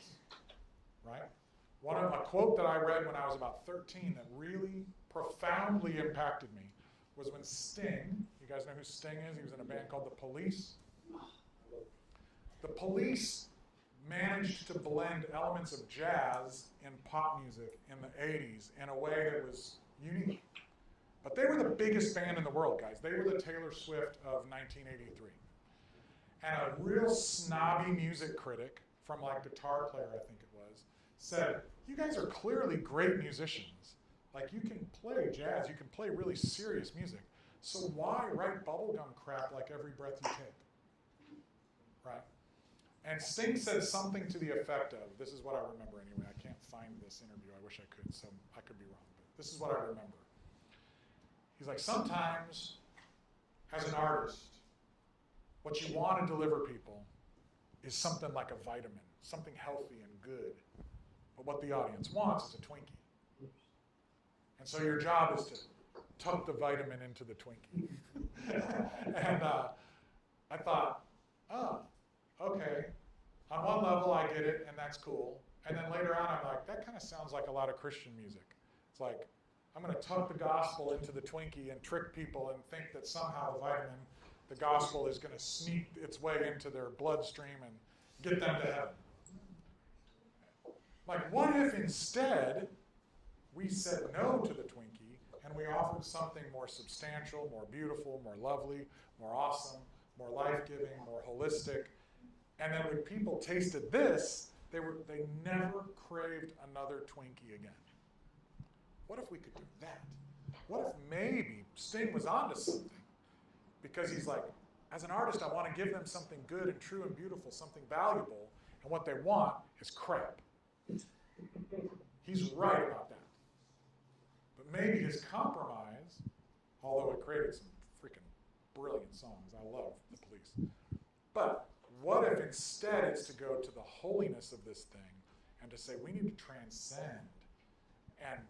right? A quote that I read when I was about 13 that really profoundly impacted me was when Sting, you guys know who Sting is? He was in a band called The Police. The Police managed to blend elements of jazz and pop music in the 80s in a way that was unique. But they were the biggest band in the world, guys. They were the Taylor Swift of 1983. And a real snobby music critic from like Guitar Player, I think it was, said, you guys are clearly great musicians. Like you can play jazz, you can play really serious music. So why write bubblegum crap like every breath you take? Right? And Sting said something to the effect of, this is what I remember anyway, I can't find this interview, I wish I could, so I could be wrong, but this is what I remember. He's like, sometimes, as an artist, what you want to deliver people is something like a vitamin, something healthy and good. But what the audience wants is a Twinkie. And so your job is to tuck the vitamin into the Twinkie. And I thought, oh, okay. On one level, I get it, and that's cool. And then later on, I'm like, that kind of sounds like a lot of Christian music. It's like, I'm going to tuck the gospel into the Twinkie and trick people and think that somehow the vitamin, the gospel, is going to sneak its way into their bloodstream and get them to heaven. Like, what if instead we said no to the Twinkie and we offered something more substantial, more beautiful, more lovely, more awesome, more life-giving, more holistic, and then when people tasted this, they never craved another Twinkie again. What if we could do that? What if maybe Sting was onto something? Because he's like, as an artist, I want to give them something good and true and beautiful, something valuable, and what they want is crap. He's right about that. But maybe his compromise, although it created some freaking brilliant songs, I love The Police. But what if instead it's to go to the holiness of this thing and to say we need to transcend, and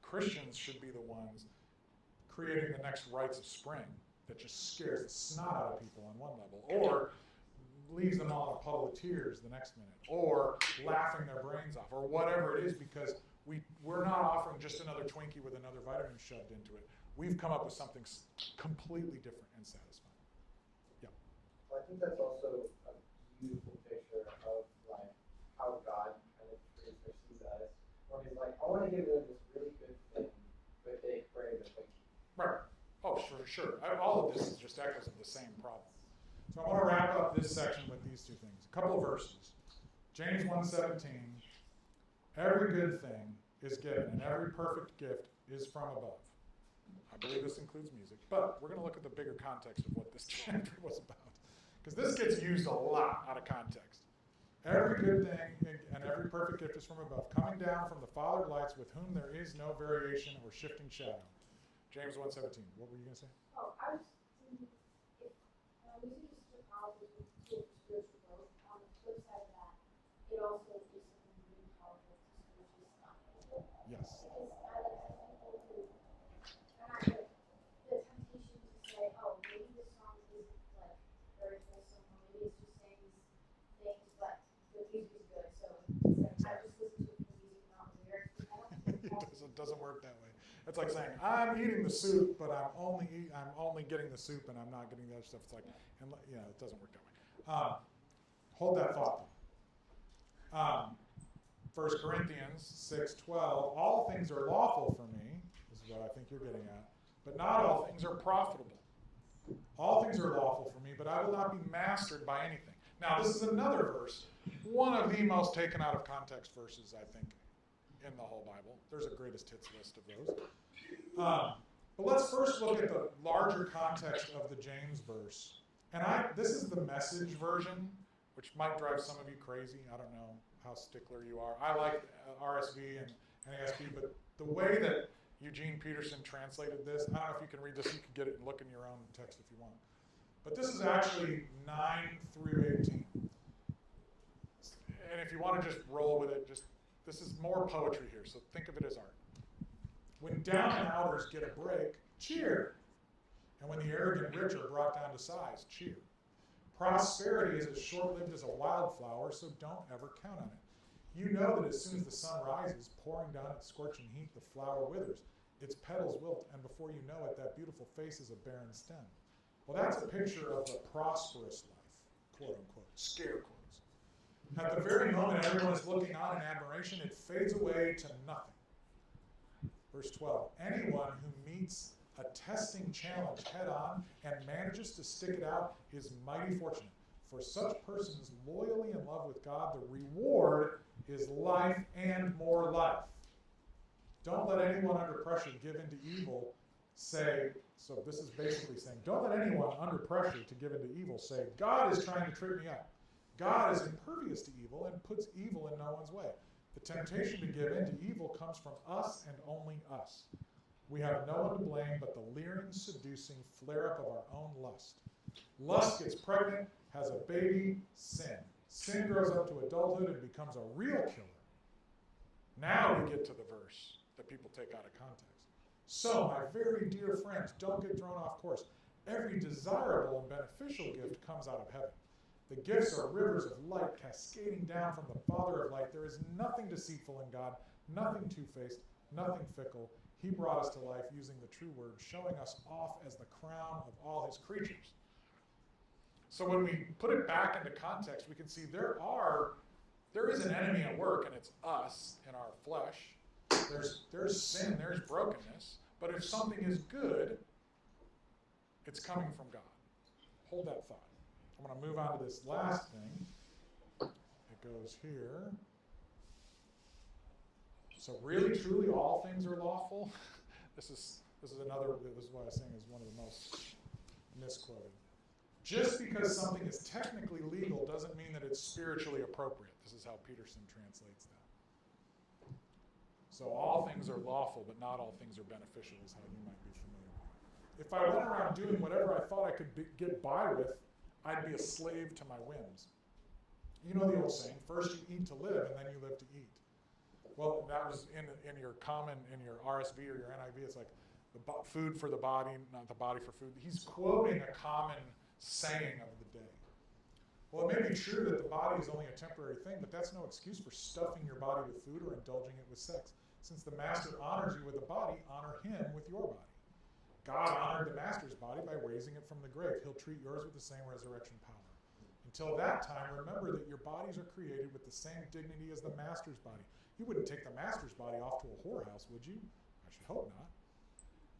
Christians should be the ones creating the next rites of spring that just scares the snot out of people on one level, or leaves them all in a puddle of tears the next minute, or laughing their brains off, or whatever it is, because we're not offering just another Twinkie with another vitamin shoved into it. We've come up with something completely different and satisfying. Yeah. Well, I think that's also a beautiful picture of like how God kind of perceives us, where He's like, I want to give them this really good thing, but they crave the Twinkie. Right. Oh, sure. All of this is just echoes of the same problem. So I want to wrap up this section with these two things. A couple of verses. James 1:17. Every good thing is given, and every perfect gift is from above. I believe this includes music, but we're going to look at the bigger context of what this chapter was about. Because this gets used a lot out of context. Every good thing and every perfect gift is from above, coming down from the Father of lights, with whom there is no variation or shifting shadow. James 1:17. What were you going to say? Oh, I was thinking, if music is to powerful to spiritual growth, on the flip side of that, It doesn't work that way. It's like saying, I'm eating the soup, but I'm only getting the soup and I'm not getting the other stuff. It's like, and it doesn't work that way. Hold that thought. 1 Corinthians 6:12, all things are lawful for me, this is what I think you're getting at, but not all things are profitable. All things are lawful for me, but I will not be mastered by anything. Now, this is another verse, one of the most taken out of context verses, I think, in the whole Bible. There's a greatest hits list of those. But let's first look at the larger context of the James verse. And this is the Message version, which might drive some of you crazy. I don't know how stickler you are. I like RSV and NASB, but the way that Eugene Peterson translated this, I don't know if you can read this, you can get it and look in your own text if you want. But this is actually 9 through 18. And if you want to just roll with it, this is more poetry here, so think of it as art. When down and outers get a break, cheer. And when the arrogant rich are brought down to size, cheer. Prosperity is as short-lived as a wildflower, so don't ever count on it. You know that as soon as the sun rises, pouring down its scorching heat, the flower withers, its petals wilt, and before you know it, that beautiful face is a barren stem. Well, that's a picture of the prosperous life, quote unquote, scare quotes. At the very moment everyone is looking on in admiration, it fades away to nothing. Verse 12, anyone who meets a testing challenge head on and manages to stick it out is mighty fortunate. For such persons loyally in love with God, the reward is life and more life. Don't let anyone under pressure give in to evil say, so this is basically saying, don't let anyone under pressure to give in to evil say, God is trying to trip me up. God is impervious to evil and puts evil in no one's way. The temptation to give in to evil comes from us and only us. We have no one to blame but the leering, seducing flare-up of our own lust. Lust gets pregnant, has a baby, sin. Sin grows up to adulthood and becomes a real killer. Now we get to the verse that people take out of context. So, my very dear friends, don't get thrown off course. Every desirable and beneficial gift comes out of heaven. The gifts are rivers of light cascading down from the Father of light. There is nothing deceitful in God, nothing two-faced, nothing fickle. He brought us to life using the true word, showing us off as the crown of all his creatures. So when we put it back into context, we can see there is an enemy at work, and it's us in our flesh. There's sin, there's brokenness. But if something is good, it's coming from God. Hold that thought. I'm going to move on to this last thing. It goes here. So really, truly, all things are lawful. This is why I was saying is one of the most misquoted. Just because something is technically legal doesn't mean that it's spiritually appropriate. This is how Peterson translates that. So all things are lawful, but not all things are beneficial, is how you might be familiar with it. If I went around doing whatever I thought I could get by with, I'd be a slave to my whims. You know the old saying, first you eat to live, and then you live to eat. Well, that was in your RSV or your NIV, it's like food for the body, not the body for food. He's quoting a common saying of the day. Well, it may be true that the body is only a temporary thing, but that's no excuse for stuffing your body with food or indulging it with sex. Since the master honors you with the body, honor him with your body. God honored the master's body by raising it from the grave. He'll treat yours with the same resurrection power. Until that time, remember that your bodies are created with the same dignity as the master's body. You wouldn't take the master's body off to a whorehouse, would you? I should hope not.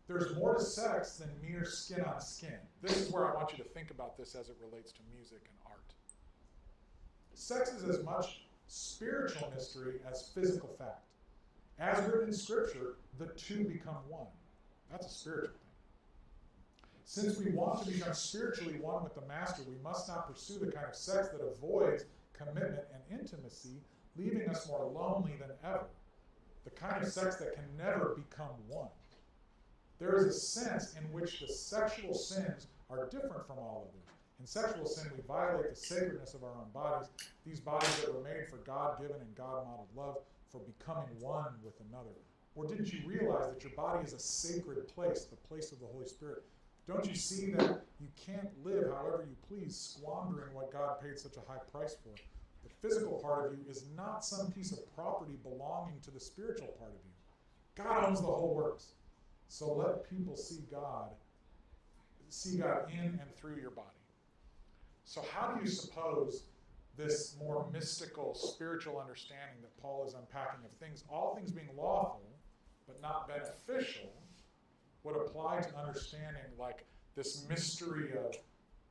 There's more to sex than mere skin on skin. This is where I want you to think about this as it relates to music and art. Sex is as much spiritual mystery as physical fact. As written in Scripture, the two become one. That's a spiritual thing. Since we want to become spiritually one with the Master, we must not pursue the kind of sex that avoids commitment and intimacy, leaving us more lonely than ever. The kind of sex that can never become one. There is a sense in which the sexual sins are different from all others. In sexual sin, we violate the sacredness of our own bodies, these bodies that were made for God-given and God-modeled love, for becoming one with another. Or didn't you realize that your body is a sacred place, the place of the Holy Spirit? Don't you see that you can't live however you please, squandering what God paid such a high price for? The physical part of you is not some piece of property belonging to the spiritual part of you. God owns the whole works. So let people see God in and through your body. So how do you suppose this more mystical, spiritual understanding that Paul is unpacking of things, all things being lawful, but not beneficial, would apply to understanding like this mystery of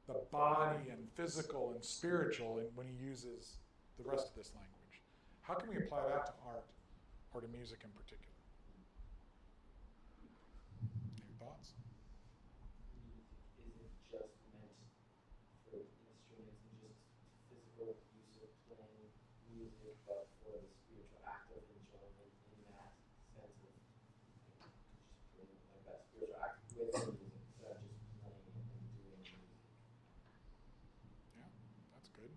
the body and physical and spiritual when he uses the rest of this language? How can we apply that to art or to music in particular? Any thoughts? Is it just meant for instruments and just physical use of playing music, but for the spiritual act of enjoyment in that sense of just playing like that spiritual act with the music instead of just playing it and doing music? Yeah, that's good.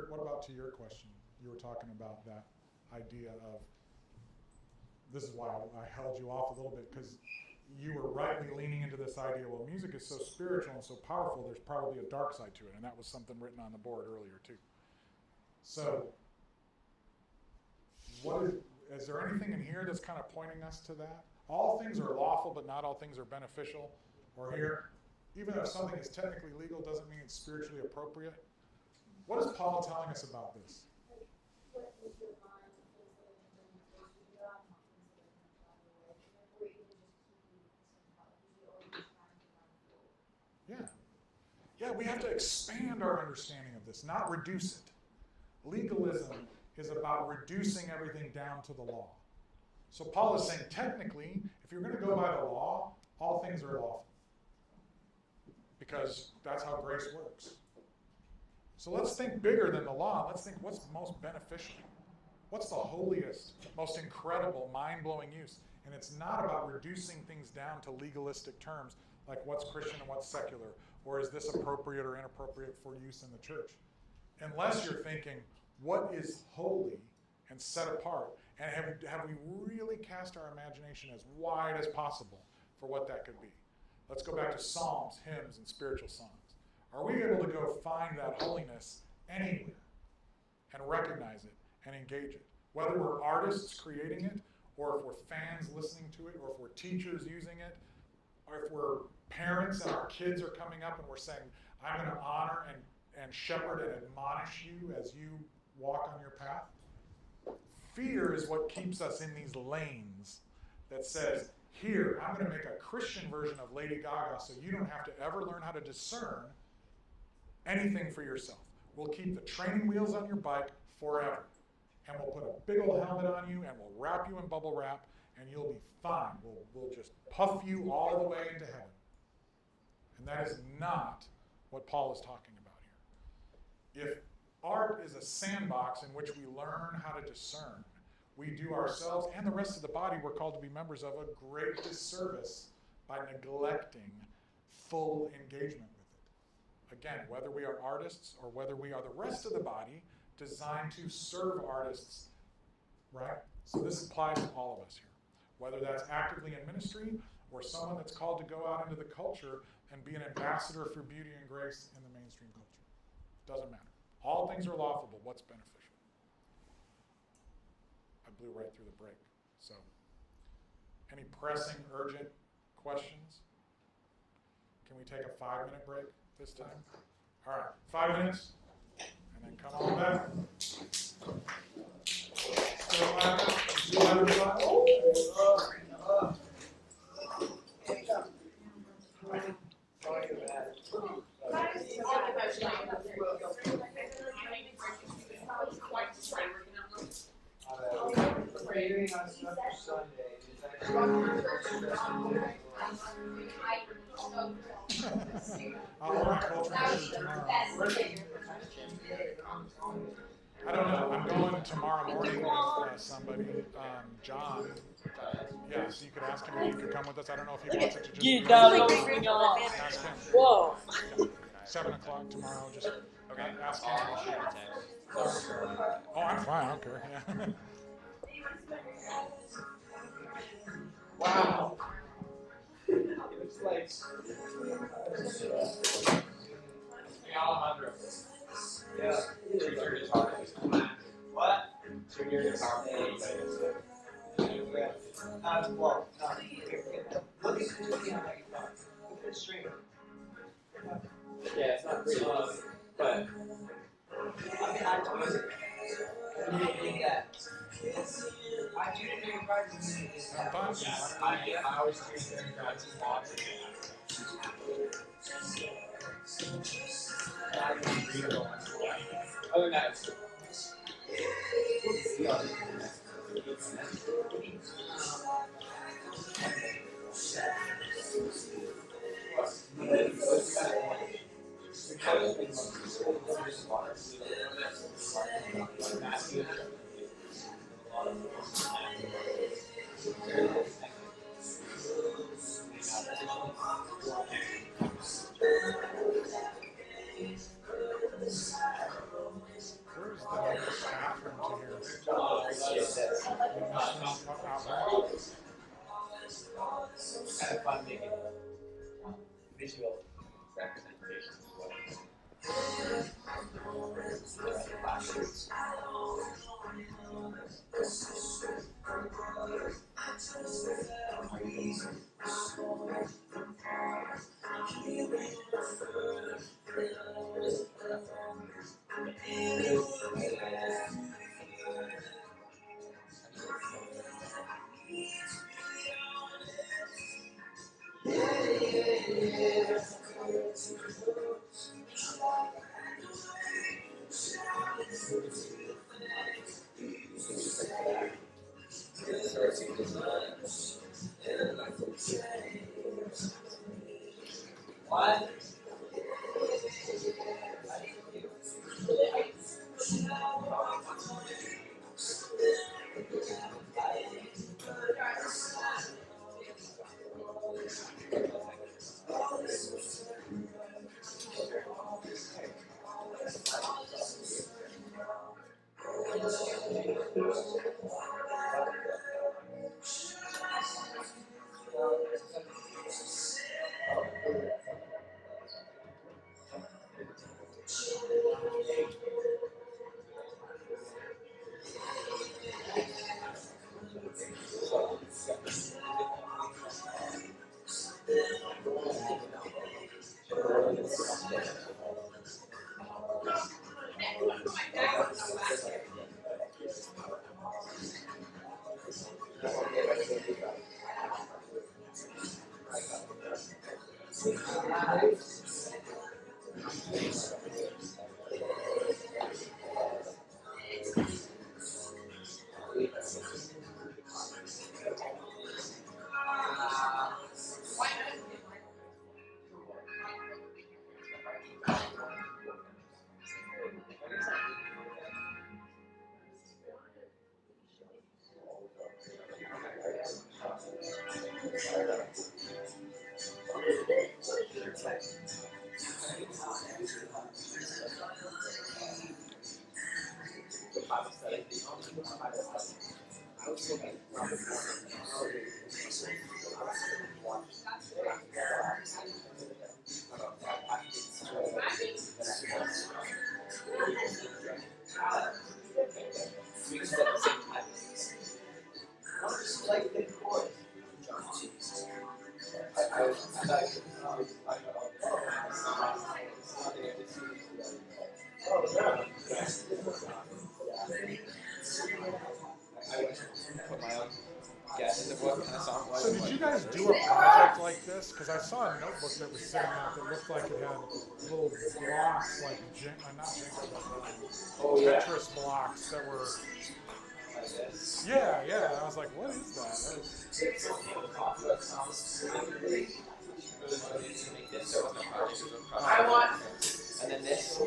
What about to your question? You were talking about that idea of, this is why I held you off a little bit, because you were rightly leaning into this idea, well, music is so spiritual and so powerful, there's probably a dark side to it, and that was something written on the board earlier too. So, is there anything in here that's kind of pointing us to that? All things are lawful, but not all things are beneficial. Or here, even if something is technically legal, doesn't mean it's spiritually appropriate. What is Paul telling us about this? What is your mind to things that are going to bring closer to God, not things that are going to drive you away from Him, or even just keep you psychologically or just trying to run forward? Yeah, we have to expand our understanding of this, not reduce it. Legalism is about reducing everything down to the law. So Paul is saying, technically, if you're going to go by the law, all things are lawful. Because that's how grace works. So let's think bigger than the law. Let's think what's most beneficial. What's the holiest, most incredible, mind-blowing use? And it's not about reducing things down to legalistic terms, like what's Christian and what's secular, or is this appropriate or inappropriate for use in the church. Unless you're thinking, what is holy and set apart? And have we really cast our imagination as wide as possible for what that could be? Let's go back to psalms, hymns, and spiritual songs. Are we able to go find that holiness anywhere and recognize it and engage it? Whether we're artists creating it, or if we're fans listening to it, or if we're teachers using it, or if we're parents and our kids are coming up and we're saying, I'm going to honor and shepherd and admonish you as you walk on your path. Fear is what keeps us in these lanes that says, here, I'm going to make a Christian version of Lady Gaga so you don't have to ever learn how to discern anything for yourself. We'll keep the training wheels on your bike forever. And we'll put a big old helmet on you and we'll wrap you in bubble wrap and you'll be fine. We'll just puff you all the way into heaven. And that is not what Paul is talking about here. If art is a sandbox in which we learn how to discern, we do ourselves and the rest of the body we're called to be members of a great disservice by neglecting full engagement with it. Again, whether we are artists or whether we are the rest of the body designed to serve artists, right? So this applies to all of us here. Whether that's actively in ministry or someone that's called to go out into the culture and be an ambassador for beauty and grace in the mainstream culture. Doesn't matter. All things are lawful, but what's beneficial? I blew right through the break. So, any pressing, urgent questions? Can we take a 5-minute break this time? All right, 5 minutes, and then come on back. Still 5 minutes? Still have your time? Reading on Sunday. I'll wear my culture shirt tomorrow. I don't know. I'm going tomorrow morning with somebody, John. Yeah, so you could ask him if he could come with us. I don't know if he wants it to just You be got ask him. Whoa. 7 o'clock tomorrow. Just ask him. Oh, I'm fine. I don't care. Yeah. Wow. It's like Alejandro. Yeah. Junior guitar. What? Junior guitar. stream. Yeah, it's not free, but I mean, I do think that. I do think practice is Sometimes. I always choose to grab some water. I can read it all. Other than that, it's Where's the nearest bathroom to here? In this room out here? kind of fun making visual representations as well. What? Put my own guesses of what kind of song it was. So did you guys do a project like this? Because I saw a notebook that was sitting out that looked like it had little blocks, like not Jenga, but Tetris blocks that were. Yeah, yeah. I was like, what is that? I want. And then this,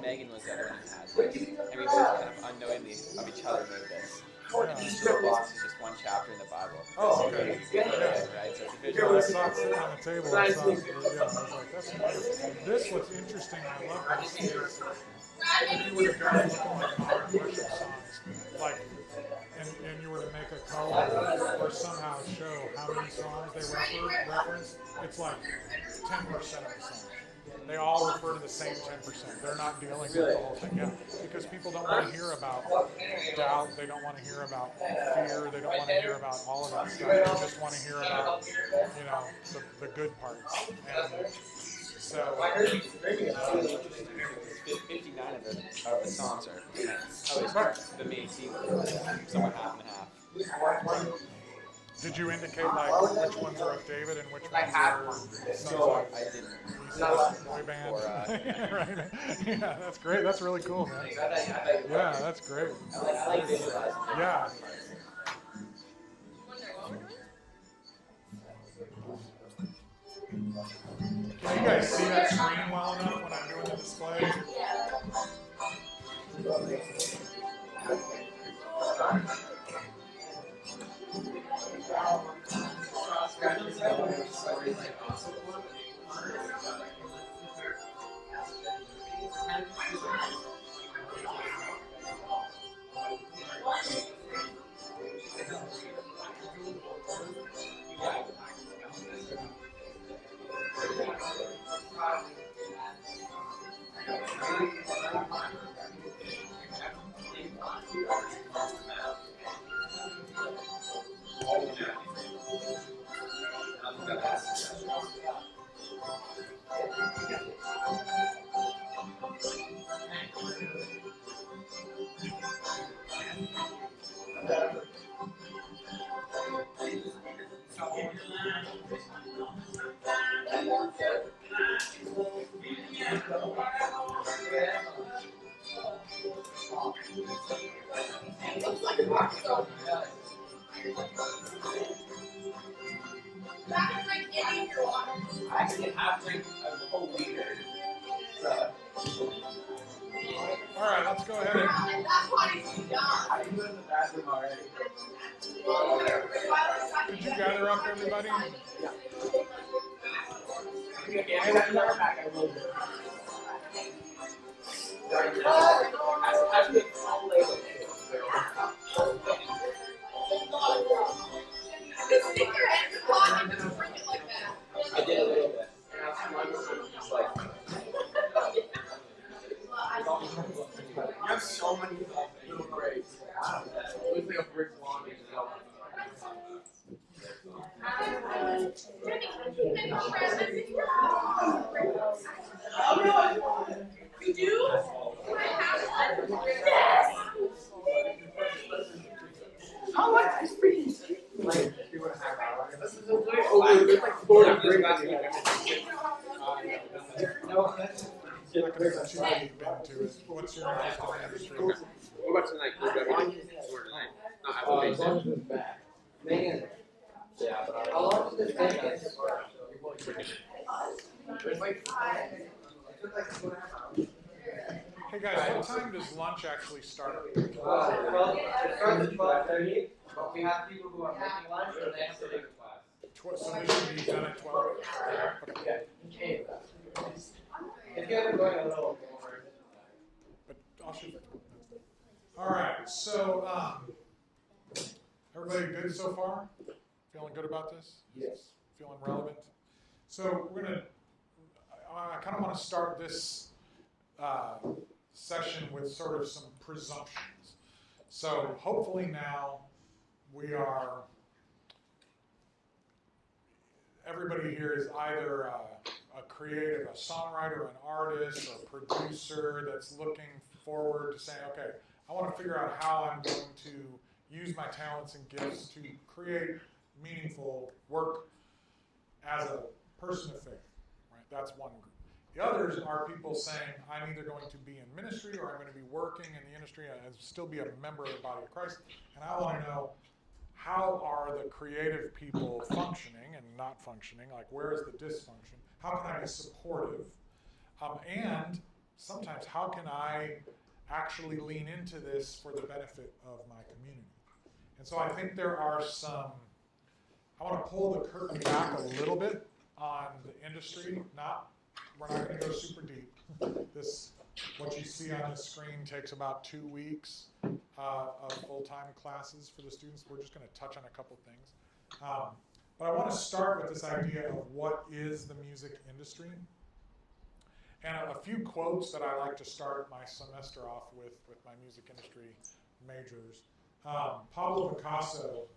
Megan was the other one who had this. And we both kind of unknowingly of each other made this. Each little box is just one chapter in the Bible. Oh, okay. Yeah. Right? So it's a Yeah, I visual. saw it sitting on the table. I saw it. Yeah, I was like, that's amazing. This was interesting. I love this. Is if you were to go and look at like modern worship songs, like, and you were to make a color or somehow show how many songs they reference, it's like 10% of the songs. they all refer to the same 10%. They're not dealing with the whole thing. Yeah, because people don't want to hear about doubt. They don't want to hear about fear. They don't want to hear about all of that stuff. They just want to hear about, the good parts. And so. 59 of the songs are the main theme, somewhat half and half. Did you indicate which ones are of David and which ones are sons of I didn't. boy band? Right. Yeah, that's great. That's really cool, man. Yeah, that's great. I like visualizing. Yeah. Can you guys see that screen well enough when I'm doing the display? I actually have drank a whole liter. All right, let's go ahead and. I can go to the bathroom already. Did you gather up everybody? Okay, I got another pack. I will do. Actually, it's all labeled. I did a little bit. Just like. You have so many little breaks. It looks like a brick wall. You do? How much is freaking? Like 2.5 hours. This is like 4 breaks. No, that's. I'm not going to too deep into it. What's your interest in the industry? What about tonight? Can you grab me more tonight? No, I will make As long as it's back. Megan, Yeah, but how long does this take us? It's like It took like 2.5 hours. Hey guys, what time does lunch actually start? Well, it starts at 12:30, but we have people who are making lunch or they have to leave class. So this should be done at 12? Okay. Yeah. If you ever going a little more. But I'll shoot. All right, so everybody good so far? Feeling good about this? Yes. Feeling relevant? So we're gonna. I kind of want to start this session with sort of some presumptions. So hopefully now we are. Everybody here is either a creative, a songwriter, an artist, or a producer that's looking forward to saying, okay, I want to figure out how I'm going to use my talents and gifts to create meaningful work as a person of faith. Right? That's one group. The others are people saying, I'm either going to be in ministry or I'm going to be working in the industry and still be a member of the body of Christ. And I want to know, how are the creative people functioning and not functioning? Like, where is the dysfunction? How can I be supportive? And sometimes, how can I actually lean into this for the benefit of my community? And so I think there are some, I want to pull the curtain back a little bit on the industry. We're not going to go super deep. What you see on the screen takes about 2 weeks of full-time classes for the students. We're just going to touch on a couple things. But I want to start with this idea of what is the music industry. And a few quotes that I like to start my semester off with my music industry majors. Pablo Picasso,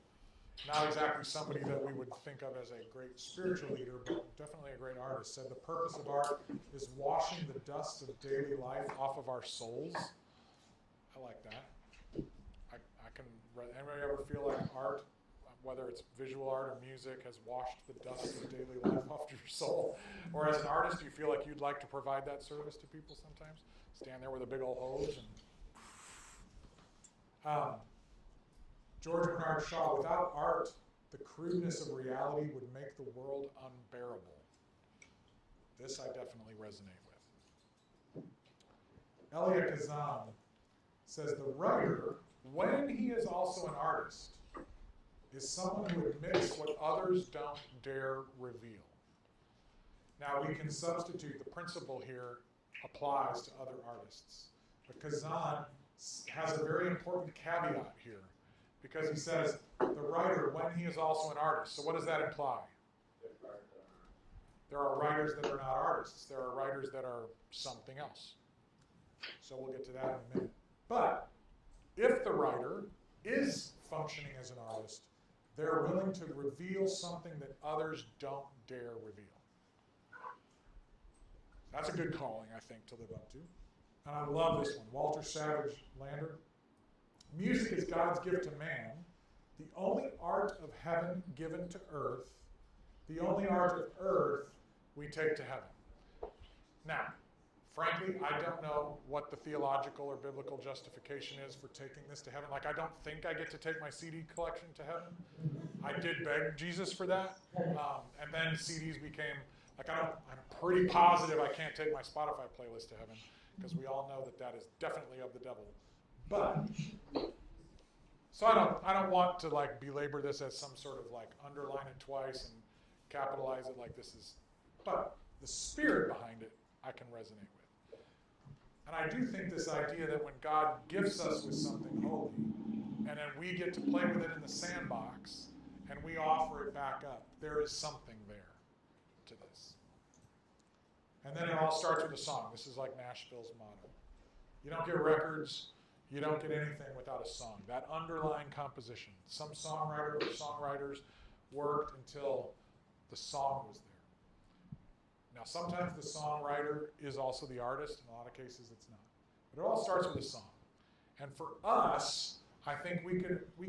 not exactly somebody that we would think of as a great spiritual leader, but definitely a great artist, said the purpose of art is washing the dust of daily life off of our souls. I like that. Anybody ever feel like art, whether it's visual art or music, has washed the dust of daily life off your soul? Or as an artist, do you feel like you'd like to provide that service to people sometimes? Stand there with a big old hose and... George Bernard Shaw, without art, the crudeness of reality would make the world unbearable. This I definitely resonate with. Elia Kazan says the writer, when he is also an artist, is someone who admits what others don't dare reveal. Now we can substitute, the principle here applies to other artists. But Kazan has a very important caveat here, because he says the writer, when he is also an artist. So what does that imply? There are writers that are not artists. There are writers that are something else. So we'll get to that in a minute. But if the writer is functioning as an artist, they're willing to reveal something that others don't dare reveal. That's a good calling, I think, to live up to. And I love this one. Walter Savage Landor. Music is God's gift to man, the only art of heaven given to earth, the only art of earth we take to heaven. Now, frankly, I don't know what the theological or biblical justification is for taking this to heaven. Like, I don't think I get to take my CD collection to heaven. I did beg Jesus for that, and then CDs became, like, I'm pretty positive I can't take my Spotify playlist to heaven, because we all know that that is definitely of the devil. But, so I don't want to like belabor this as some sort of like underline it twice and capitalize it like this is, but the spirit behind it I can resonate with. And I do think this idea that when God gifts us with something holy, and then we get to play with it in the sandbox, and we offer it back up, there is something there to this. And then it all starts with a song. This is like Nashville's motto. You don't get records, you don't get anything without a song. That underlying composition. Some songwriter or songwriters worked until the song was there. Now, sometimes the songwriter is also the artist. In a lot of cases, it's not. But it all starts with a song. And for us, I think we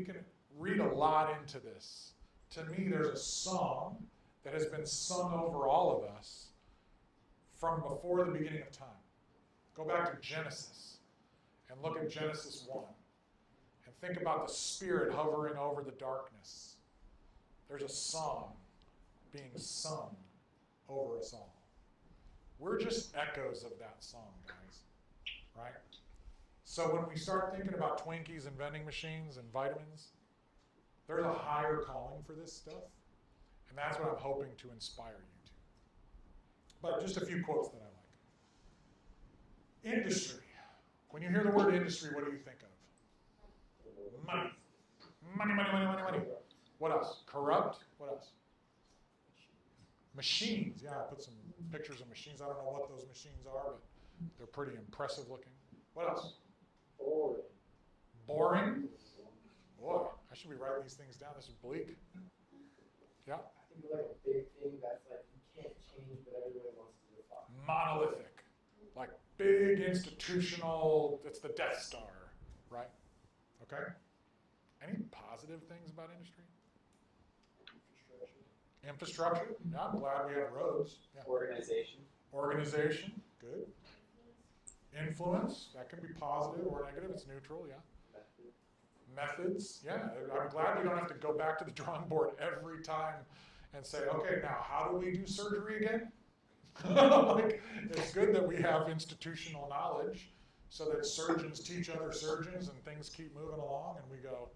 can read a lot into this. To me, there's a song that has been sung over all of us from before the beginning of time. Go back to Genesis and look at Genesis 1 and think about the Spirit hovering over the darkness. There's a song being sung over us all. We're just echoes of that song, guys, right? So when we start thinking about Twinkies and vending machines and vitamins, there's a higher calling for this stuff, and that's what I'm hoping to inspire you to. But just a few quotes that I like. Industry. When you hear the word industry, what do you think of? Money. Money, money, money, money, money. What else? Corrupt. What else? Machines. Yeah, I put some pictures of machines. I don't know what those machines are, but they're pretty impressive looking. What else? Boring. Boring? Boy, I should be writing these things down. This is bleak. Yeah. I think like a big thing that's like you can't change, but everybody wants to do it. Monolithic. Like big institutional, it's the Death Star, right? Okay? Any positive things about industry? Infrastructure. Yeah, I'm glad we have roads. Yeah. Organization. Organization, good. Influence, that can be positive or negative, it's neutral, yeah. Methods, yeah. I'm glad we don't have to go back to the drawing board every time and say, okay, now how do we do surgery again? Like, it's good that we have institutional knowledge so that surgeons teach other surgeons and things keep moving along and we go,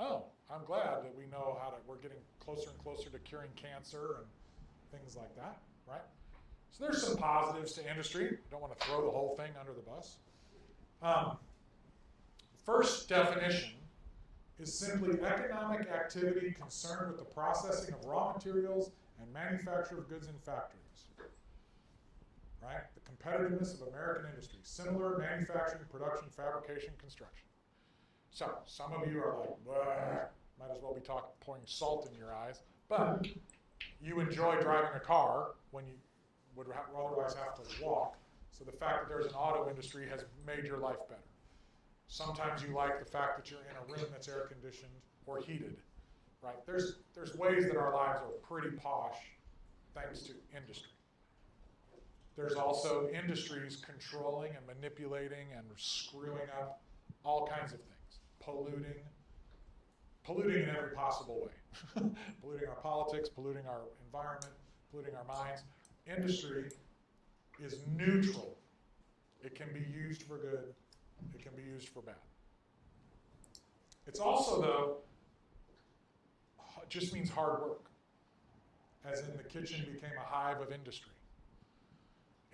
oh, I'm glad that we know how to, we're getting closer and closer to curing cancer and things like that, right? So there's some positives to industry. Don't want to throw the whole thing under the bus. First definition is simply economic activity concerned with the processing of raw materials and manufacture of goods in factories. Right? The competitiveness of American industry, similar manufacturing, production, fabrication, construction. So, some of you are like, might as well be pouring salt in your eyes, but you enjoy driving a car when you would otherwise have to walk. So the fact that there's an auto industry has made your life better. Sometimes you like the fact that you're in a room that's air conditioned or heated, right? There's ways that our lives are pretty posh thanks to industry. There's also industries controlling and manipulating and screwing up all kinds of things, polluting in every possible way, polluting our politics, polluting our environment, polluting our minds. Industry is neutral. It can be used for good. It can be used for bad. It's also, though, just means hard work, as in the kitchen became a hive of industry.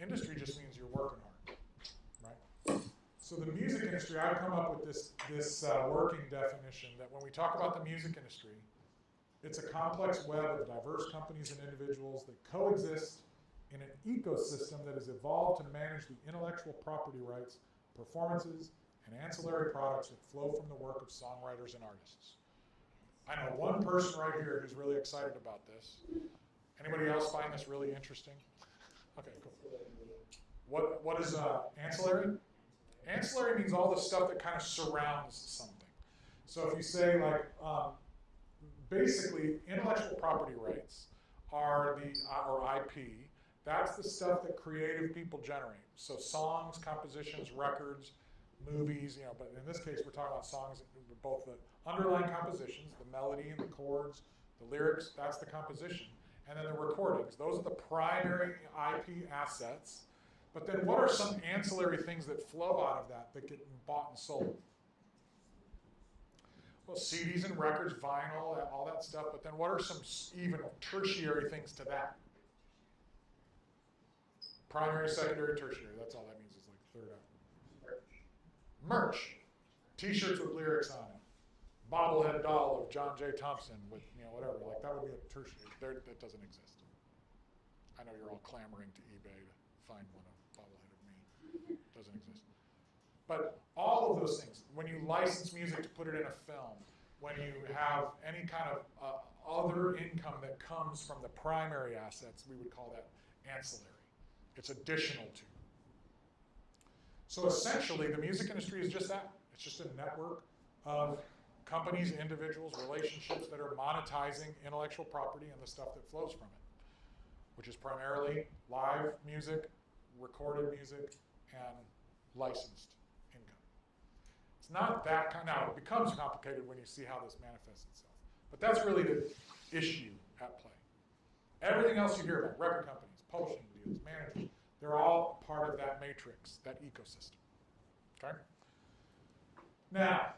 Industry just means you're working hard, right? So the music industry, I've come up with this working definition that when we talk about the music industry, it's a complex web of diverse companies and individuals that coexist in an ecosystem that has evolved to manage the intellectual property rights, performances, and ancillary products that flow from the work of songwriters and artists. I know one person right here who's really excited about this. Anybody else find this really interesting? Okay, cool. What is ancillary? Ancillary means all the stuff that kind of surrounds something. So if you say like, basically intellectual property rights are or IP, that's the stuff that creative people generate. So songs, compositions, records, movies, but in this case we're talking about songs, both the underlying compositions, the melody and the chords, the lyrics, that's the composition. And then the recordings, those are the primary IP assets. But then what are some ancillary things that flow out of that get bought and sold? Well, CDs and records, vinyl, all that stuff, but then what are some even tertiary things to that? Primary, secondary, tertiary, that's all that means is like third out. Merch. T-shirts with lyrics on it. Bobblehead doll of John J. Thompson with, whatever, like that would be a tertiary. That doesn't exist. I know you're all clamoring to eBay to find one of bobblehead of me. Doesn't exist. But all of those things, when you license music to put it in a film, when you have any kind of other income that comes from the primary assets, we would call that ancillary. It's additional to. So essentially, the music industry is just that. It's just a network of companies, individuals, relationships that are monetizing intellectual property and the stuff that flows from it, which is primarily live music, recorded music, and licensed income. It's not that kind. Now, it becomes complicated when you see how this manifests itself. But that's really the issue at play. Everything else you hear about, record companies, publishing deals, managers, they're all part of that matrix, that ecosystem. Okay? Now,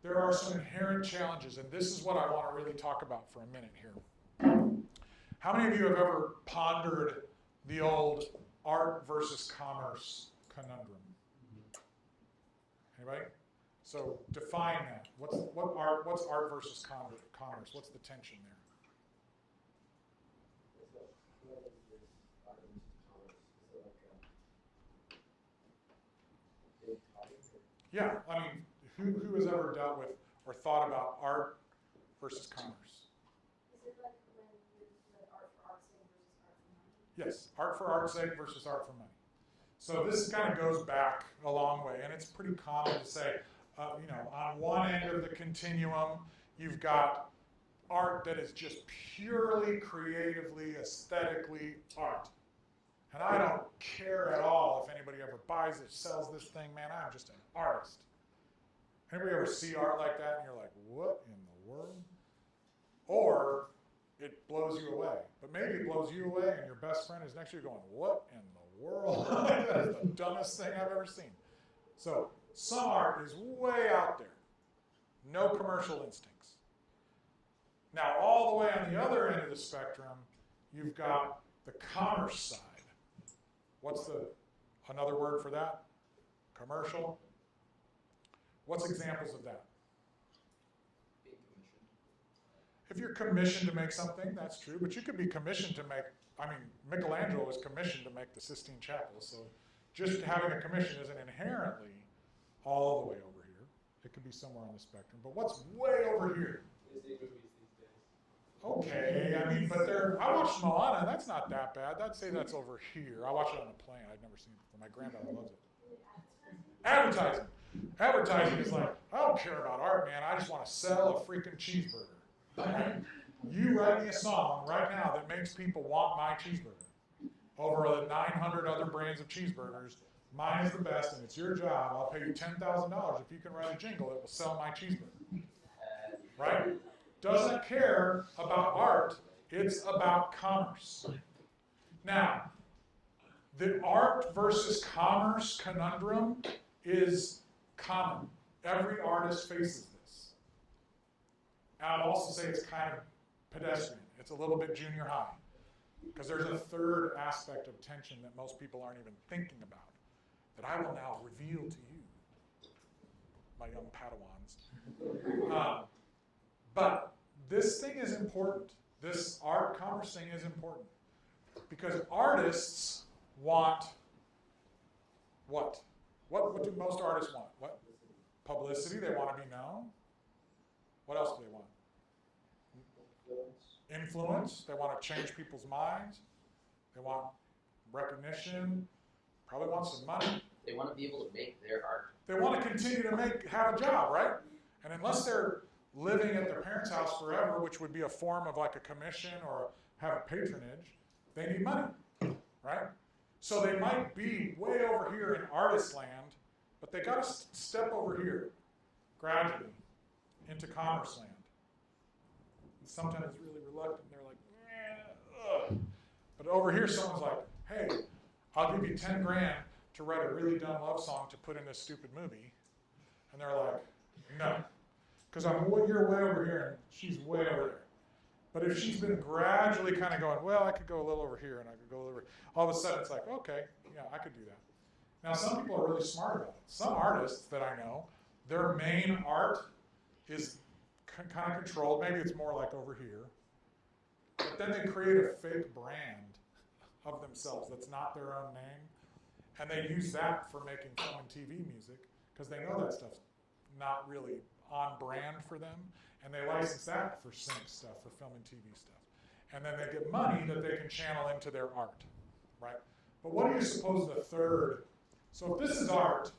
there are some inherent challenges, and this is what I want to really talk about for a minute here. How many of you have ever pondered the old art versus commerce conundrum? Anybody? So define that. What's art versus commerce? What's the tension there? Yeah, I mean, who has ever dealt with or thought about art versus commerce? Is it like when you like art for art's sake versus art for money? Yes, art for art's sake versus art for money. So this kind of goes back a long way, and it's pretty common to say, on one end of the continuum, you've got art that is just purely creatively, aesthetically art. And I don't care at all if anybody ever buys it, sells this thing, man, I'm just an artist. Anybody ever see art like that and you're like, what in the world? Or it blows you away. But maybe it blows you away and your best friend is next to you going, what in the world? That is the dumbest thing I've ever seen. So some art is way out there. No commercial instincts. Now, all the way on the other end of the spectrum, you've got the commerce side. What's another word for that? Commercial. What's examples of that? Being commissioned. If you're commissioned to make something, that's true, but you could be commissioned to make I mean, Michelangelo was commissioned to make the Sistine Chapel, so just having a commission isn't inherently all the way over here. It could be somewhere on the spectrum. But what's way over here? Disney movies these days. Okay, I mean, but I watched Moana. That's not that bad. I'd say that's over here. I watched it on a plane. I'd never seen it before. My granddaughter loves it. Advertising. Advertising is like, I don't care about art, man. I just want to sell a freaking cheeseburger. Right? You write me a song right now that makes people want my cheeseburger over the 900 other brands of cheeseburgers. Mine is the best, and it's your job. I'll pay you $10,000 if you can write a jingle that will sell my cheeseburger. Right? Doesn't care about art. It's about commerce. Now, the art versus commerce conundrum is common. Every artist faces this. And I'd also say it's kind of pedestrian. It's a little bit junior high. Because there's a third aspect of tension that most people aren't even thinking about, that I will now reveal to you, my young Padawans. But this thing is important. This art commerce thing is important. Because artists want what? What do most artists want? What? Publicity. They want to be known. What else do they want? Influence. They want to change people's minds. They want recognition. Probably want some money. They want to be able to make their art. They want to continue to have a job, right? And unless they're living at their parents' house forever, which would be a form of like a commission or have a patronage, they need money, right? So they might be way over here in artist land, but they got to step over here gradually into commerce land. And sometimes it's really reluctant. They're like, ugh. But over here, someone's like, hey, I'll give you 10 grand to write a really dumb love song to put in this stupid movie. And they're like, no. Because you're way over here and she's way over there. But if she's been gradually kind of going, well, I could go a little over here and I could go over, all of a sudden it's like, okay, yeah, I could do that. Now, some people are really smart about it. Some artists that I know, their main art is kind of controlled. Maybe it's more like over here. But then they create a fake brand of themselves that's not their own name. And they use that for making film and TV music because they know that stuff's not really on brand for them. And they license that for sync stuff, for film and TV stuff. And then they get money that they can channel into their art, right? But what do you suppose the third? So if this is art,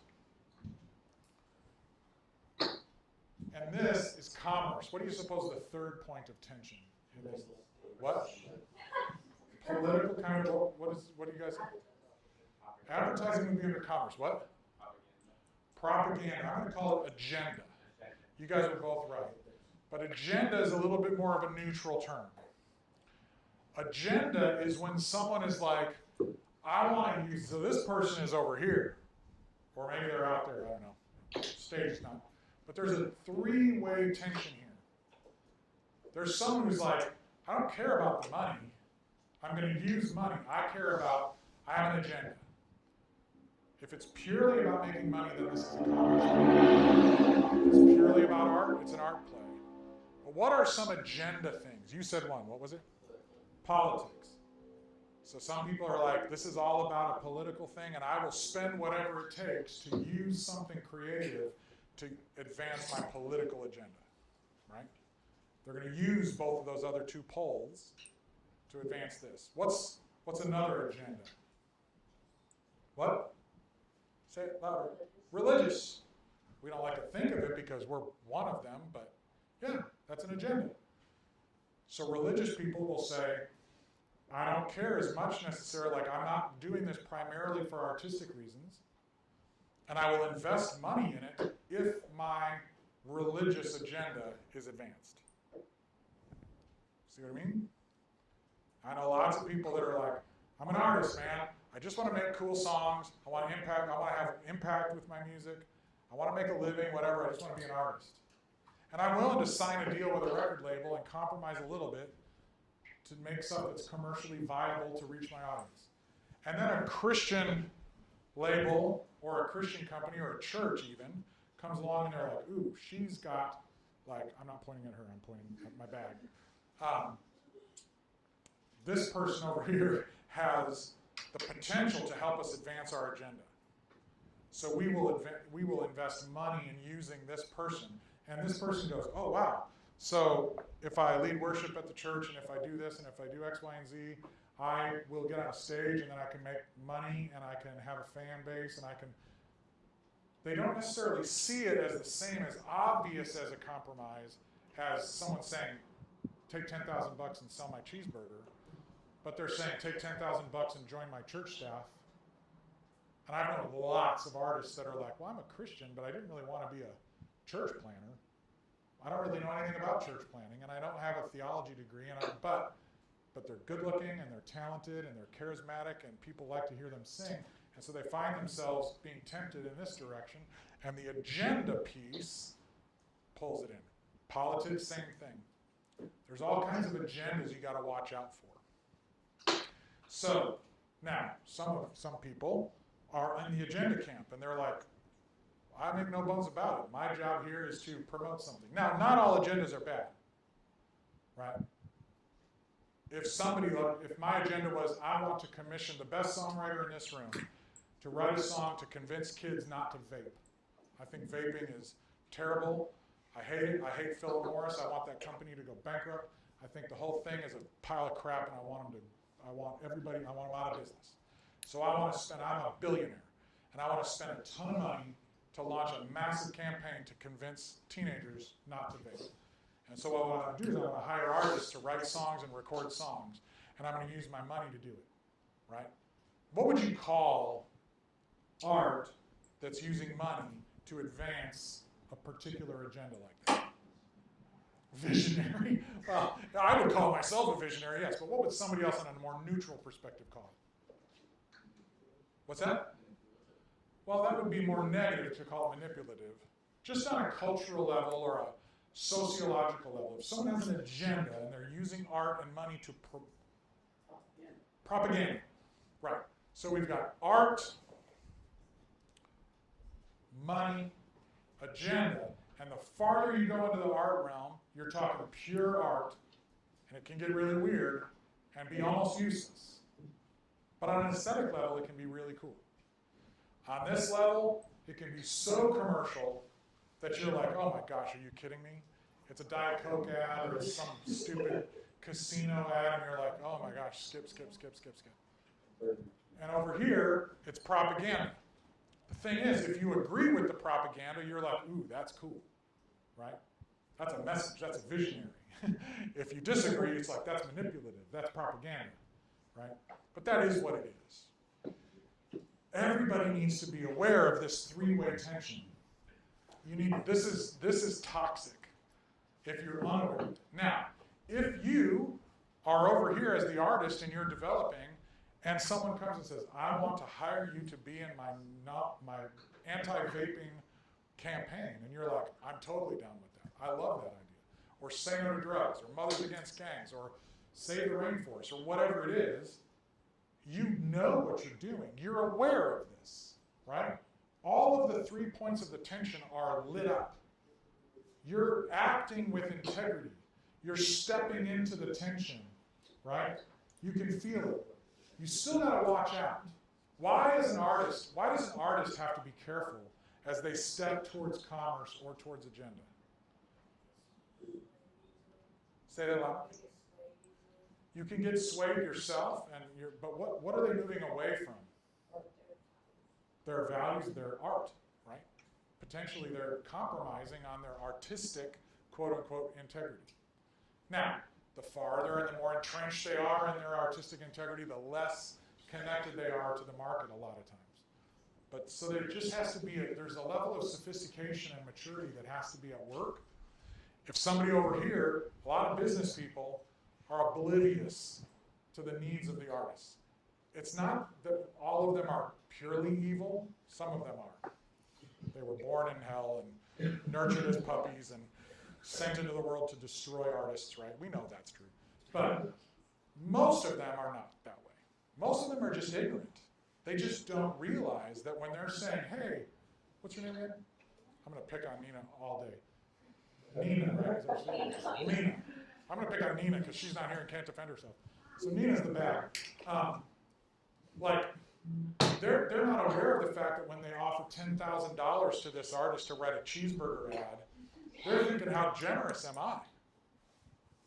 and this is commerce, what do you suppose the third point of tension is? What? Political kind of, what do you guys think? Advertising would be under commerce. What? Propaganda. I'm going to call it agenda. You guys are both right. But agenda is a little bit more of a neutral term. Agenda is when someone is like, I want to use, so this person is over here. Or maybe they're out there, I don't know. Stage is not. But there's a three-way tension here. There's someone who's like, I don't care about the money. I'm going to use money. I care about, I have an agenda. If it's purely about making money, then this is a commerce play. If it's purely about art, it's an art play. But what are some agenda things? You said one. What was it? Politics. So some people are like, this is all about a political thing, and I will spend whatever it takes to use something creative to advance my political agenda, right? They're going to use both of those other two poles to advance this. What's another agenda? What? Say it louder. Religious. We don't like to think of it because we're one of them, but yeah, that's an agenda. So religious people will say, I don't care as much necessarily, like I'm not doing this primarily for artistic reasons, and I will invest money in it if my religious agenda is advanced. See what I mean? I know lots of people that are like, I'm an artist, man. I just want to make cool songs. I want to impact. I want to have impact with my music. I want to make a living, whatever. I just want to be an artist. And I'm willing to sign a deal with a record label and compromise a little bit to make stuff that's commercially viable to reach my audience. And then a Christian label or a Christian company or a church even comes along and they're like, ooh, she's got, like, I'm not pointing at her, I'm pointing at my bag. this person over here has the potential to help us advance our agenda. So we will invest money in using this person. And this person goes, oh, wow. So if I lead worship at the church, and if I do this, and if I do X, Y, and Z, I will get on a stage, and then I can make money, and I can have a fan base, and I can... They don't necessarily see it as the same, as obvious as a compromise as someone saying, take $10,000 and sell my cheeseburger. But they're saying, take $10,000 and join my church staff. And I've known lots of artists that are like, well, I'm a Christian, but I didn't really want to be a church planner. I don't really know anything about church planning, and I don't have a theology degree, but they're good looking, and they're talented, and they're charismatic, and people like to hear them sing. And so they find themselves being tempted in this direction, and the agenda piece pulls it in. Politics, same thing. There's all kinds of agendas you got to watch out for. So now, some people are in the agenda camp, and they're like, I make no bones about it. My job here is to promote something. Now, not all agendas are bad, right? If my agenda was, I want to commission the best songwriter in this room to write a song to convince kids not to vape. I think vaping is terrible. I hate it. I hate Philip Morris. I want that company to go bankrupt. I think the whole thing is a pile of crap, and I want them out of business. So I'm a billionaire, and I want to spend a ton of money to launch a massive campaign to convince teenagers not to vape. And so what I want to do is I want to hire artists to write songs and record songs, and I'm going to use my money to do it, right? What would you call art that's using money to advance a particular agenda like that? Visionary? Well, I would call myself a visionary, yes, but what would somebody else on a more neutral perspective call it? What's that? Well, that would be more negative to call it manipulative. Just on a cultural level or a sociological level. If someone has an agenda and they're using art and money to propaganda. Right. So we've got art, money, agenda, and the farther you go into the art realm, you're talking pure art, and it can get really weird and be almost useless. But on an aesthetic level, it can be really cool. On this level, it can be so commercial that you're like, oh my gosh, are you kidding me? It's a Diet Coke ad or it's some stupid casino ad, and you're like, oh my gosh, skip. And over here, it's propaganda. The thing is, if you agree with the propaganda, you're like, ooh, that's cool, right? That's a message, that's a visionary. If you disagree, it's like, that's manipulative, that's propaganda, right? But that is what it is. Everybody needs to be aware of this three-way tension. This is toxic if you're unaware of it. Now, if you are over here as the artist and you're developing, and someone comes and says, I want to hire you to be in my anti-vaping campaign, and you're like, I'm totally down with that. I love that idea. Or Say No to Drugs, or Mothers Against Gangs, or Save the Rainforest, or whatever it is, you know what you're doing. You're aware of this, right? All of the 3 points of the tension are lit up. You're acting with integrity. You're stepping into the tension, right? You can feel it. You still gotta watch out. Why does an artist have to be careful as they step towards commerce or towards agenda? Say that loud. You can get swayed yourself, but what are they moving away from? Their values, their art, right? Potentially they're compromising on their artistic, quote-unquote, integrity. Now, the farther and the more entrenched they are in their artistic integrity, the less connected they are to the market a lot of times. But so there just has to be, there's a level of sophistication and maturity that has to be at work. If somebody over here, a lot of business people are oblivious to the needs of the artists. It's not that all of them are purely evil, some of them are. They were born in hell and nurtured as puppies and sent into the world to destroy artists, right? We know that's true. But most of them are not that way. Most of them are just ignorant. They just don't realize that when they're saying, hey, what's your name again? I'm going to pick on Nina all day. Nina, right? Nina. I'm going to pick on Nina because she's not here and can't defend herself. So Nina's the bad. Like, they're not aware of the fact that when they offer $10,000 to this artist to write a cheeseburger ad, they're thinking, how generous am I?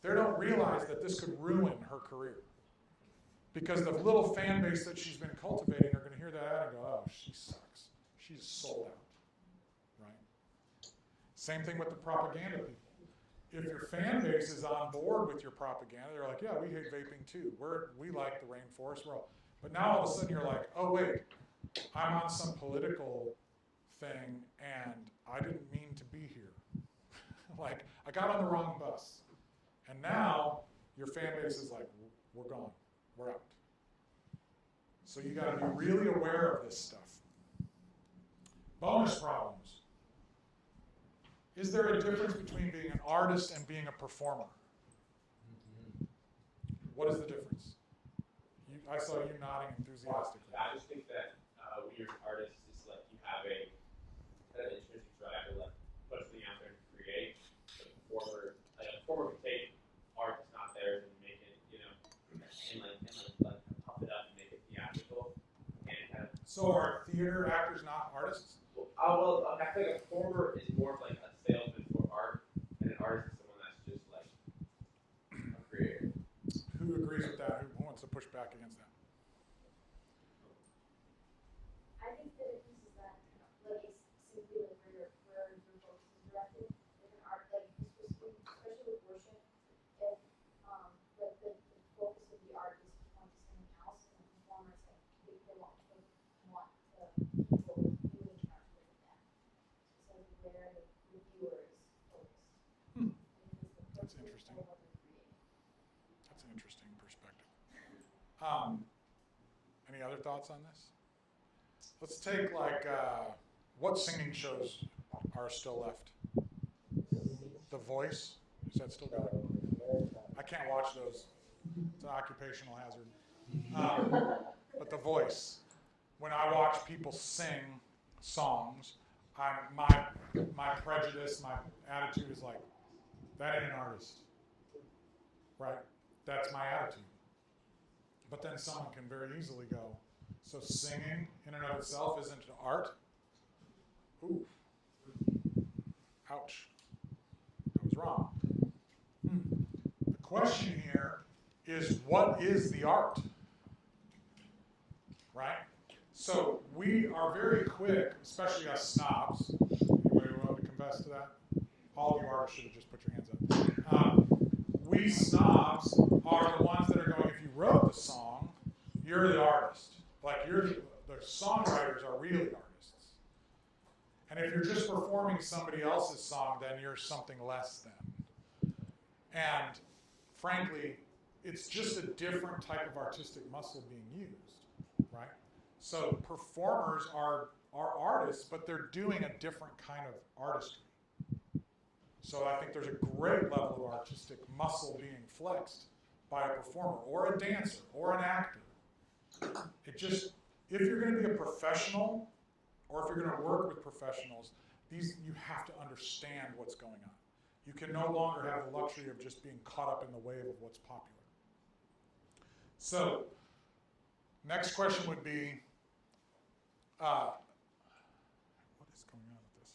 They don't realize that this could ruin her career. Because the little fan base that she's been cultivating are going to hear that ad and go, oh, she sucks. She's sold out. Right? Same thing with the propaganda people. If your fan base is on board with your propaganda, they're like, yeah, we hate vaping too. We like the rainforest. But now all of a sudden you're like, oh wait, I'm on some political thing and I didn't mean to be here. Like, I got on the wrong bus. And now your fan base is like, we're gone. We're out. So you got to be really aware of this stuff. Bonus problems. Is there a difference between being an artist and being a performer? What is the difference? I saw you nodding enthusiastically. I just think that when you're an artist, it's like you have a kind of intrinsic drive to like put something out there and create. A performer can take art that's not theirs and make it, you know, and pump it up and make it theatrical and kind of. So are theater actors not artists? Well, I feel like a performer is more of like a salesman for art, and an artist is someone that's just like a creator. Who agrees with that? Who wants to push back against that? I think that it uses that kind of, like, it's simply like where your focus is directed. Like an art, like, especially with worship, if, like, the focus of the art is to point to something else, and the performers, like, they want people to interact with them. So it's like where the viewer is focused. That's interesting. That's an interesting perspective. Any other thoughts on this? Let's take what singing shows are still left? The Voice, is that still going? I can't watch those. It's an occupational hazard. But The Voice, when I watch people sing songs, my prejudice, my attitude is like, that ain't an artist, right? That's my attitude. But then someone can very easily go, so singing in and of itself isn't art? Ooh. Ouch. I was wrong. The question here is, what is the art? Right? So we are very quick, especially us snobs. Anybody willing to confess to that? All of you artists should have just put your hands up. We snobs are the ones that are going, if you wrote the song, you're the artist. Like, the songwriters are really artists. And if you're just performing somebody else's song, then you're something less than. And frankly, it's just a different type of artistic muscle being used, right? So performers are artists, but they're doing a different kind of artistry. So I think there's a great level of artistic muscle being flexed by a performer or a dancer or an actor. It just, if you're going to be a professional or if you're going to work with professionals, you have to understand what's going on. You can no longer have the luxury of just being caught up in the wave of what's popular. So, next question would be, what is going on with this?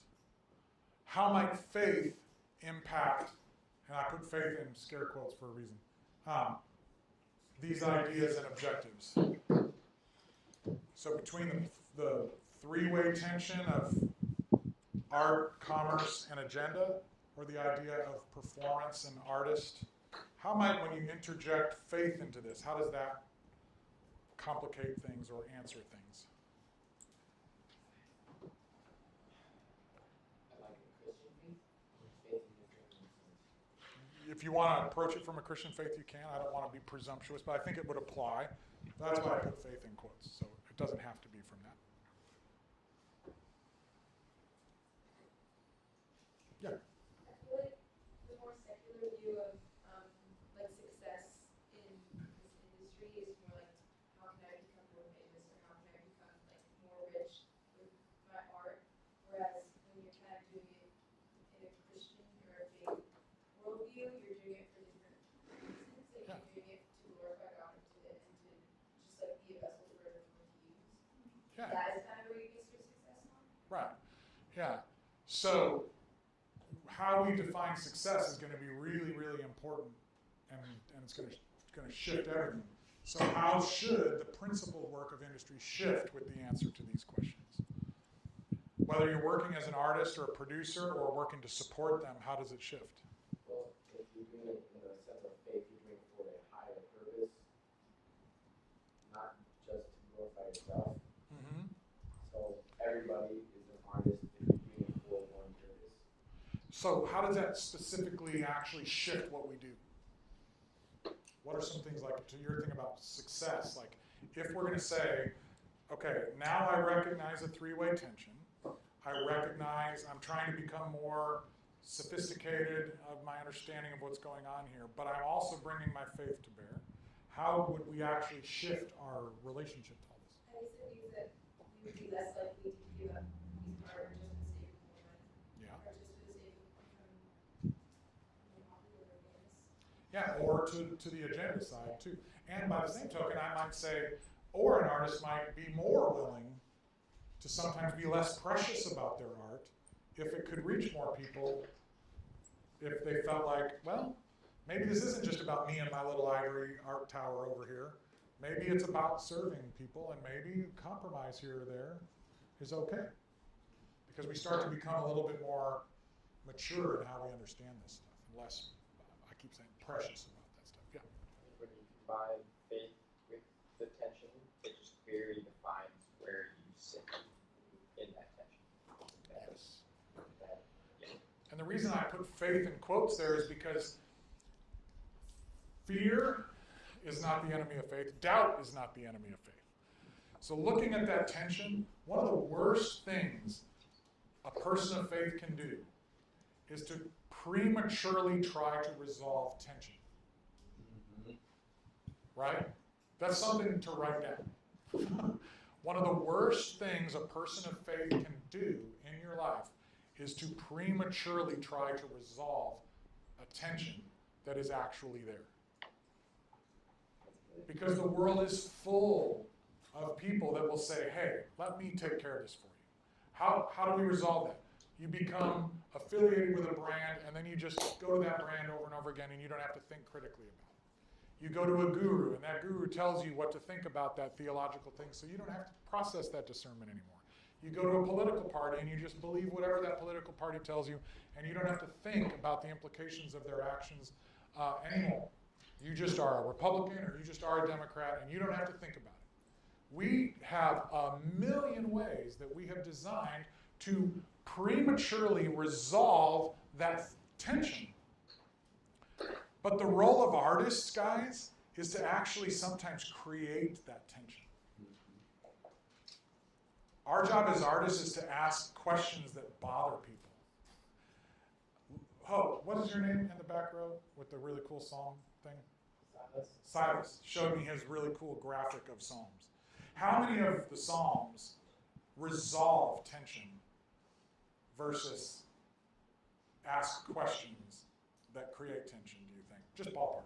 How might faith impact, and I put faith in scare quotes for a reason, these ideas and objectives? So between the three-way tension of art, commerce, and agenda, or the idea of performance and artist, how might, when you interject faith into this, how does that complicate things or answer things? If you want to approach it from a Christian faith, you can. I don't want to be presumptuous, but I think it would apply. That's why I put faith in quotes, so it doesn't have to be from that. Yeah. I feel like the more secular view of like success in this industry is more like, how can I become more famous, or how can I become like more rich with my art? Whereas when you're kind of doing it in a Christian or a faith worldview, you're doing it for different reasons. Like, you're doing it to glorify God Yeah. That is kind of where you base your success on? Right. Yeah. So how we define success is going to be really, really important, and it's going to shift everything. So how should the principled work of industry shift with the answer to these questions? Whether you're working as an artist or a producer or working to support them, how does it shift? Well, if you're doing it in a sense of faith, you're doing it for a higher purpose, not just to glorify yourself. Mm-hmm. So everybody is an artist if you're doing it for one purpose. So how does that specifically actually shift what we do? What are some things like, to your thing about success? Like, if we're going to say, okay, now I recognize a three-way tension. I recognize I'm trying to become more sophisticated of my understanding of what's going on here, but I'm also bringing my faith to bear. How would we actually shift our relationship to all this? I guess it means that we would be less likely to give up these art just for the sake of more money. Yeah. Or just for the sake of becoming more popular or famous. Yeah, or to the agenda side too. And by the same token, I might say, or an artist might be more willing to sometimes be less precious about their art if it could reach more people, if they felt like, well, maybe this isn't just about me and my little ivory art tower over here. Maybe it's about serving people, and maybe compromise here or there is okay. Because we start to become a little bit more mature in how we understand this stuff, and less, I keep saying, precious about that stuff. Yeah. When you combine faith with the tension, it just clearly defines where you sit in that tension. Yes. And the reason I put faith in quotes there is because fear is not the enemy of faith. Doubt is not the enemy of faith. So looking at that tension, one of the worst things a person of faith can do is to prematurely try to resolve tension. Right? That's something to write down. One of the worst things a person of faith can do in your life is to prematurely try to resolve a tension that is actually there. Because the world is full of people that will say, hey, let me take care of this for you. How do we resolve that? You become affiliated with a brand, and then you just go to that brand over and over again, and you don't have to think critically about it. You go to a guru, and that guru tells you what to think about that theological thing, so you don't have to process that discernment anymore. You go to a political party, and you just believe whatever that political party tells you, and you don't have to think about the implications of their actions anymore. You just are a Republican, or you just are a Democrat, and you don't have to think about it. We have a million ways that we have designed to prematurely resolve that tension. But the role of artists, guys, is to actually sometimes create that tension. Our job as artists is to ask questions that bother people. Oh, what is your name in the back row with the really cool psalm thing? Silas showed me his really cool graphic of psalms. How many of the psalms resolve tension versus ask questions that create tension, do you think? Just ballpark.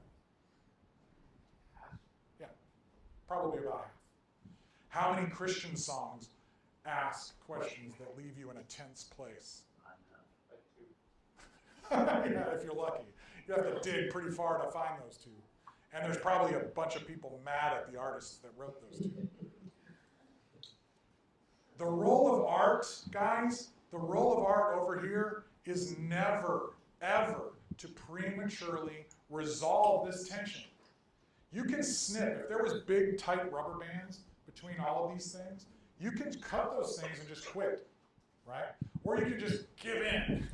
Yeah, probably about half. How many Christian songs ask questions that leave you in a tense place? Yeah, if you're lucky. You have to dig pretty far to find those two. And there's probably a bunch of people mad at the artists that wrote those two. The role of art, guys, the role of art over here is never, ever to prematurely resolve this tension. You can snip. If there was big, tight rubber bands between all of these things, you can cut those things and just quit, right? Or you can just give in,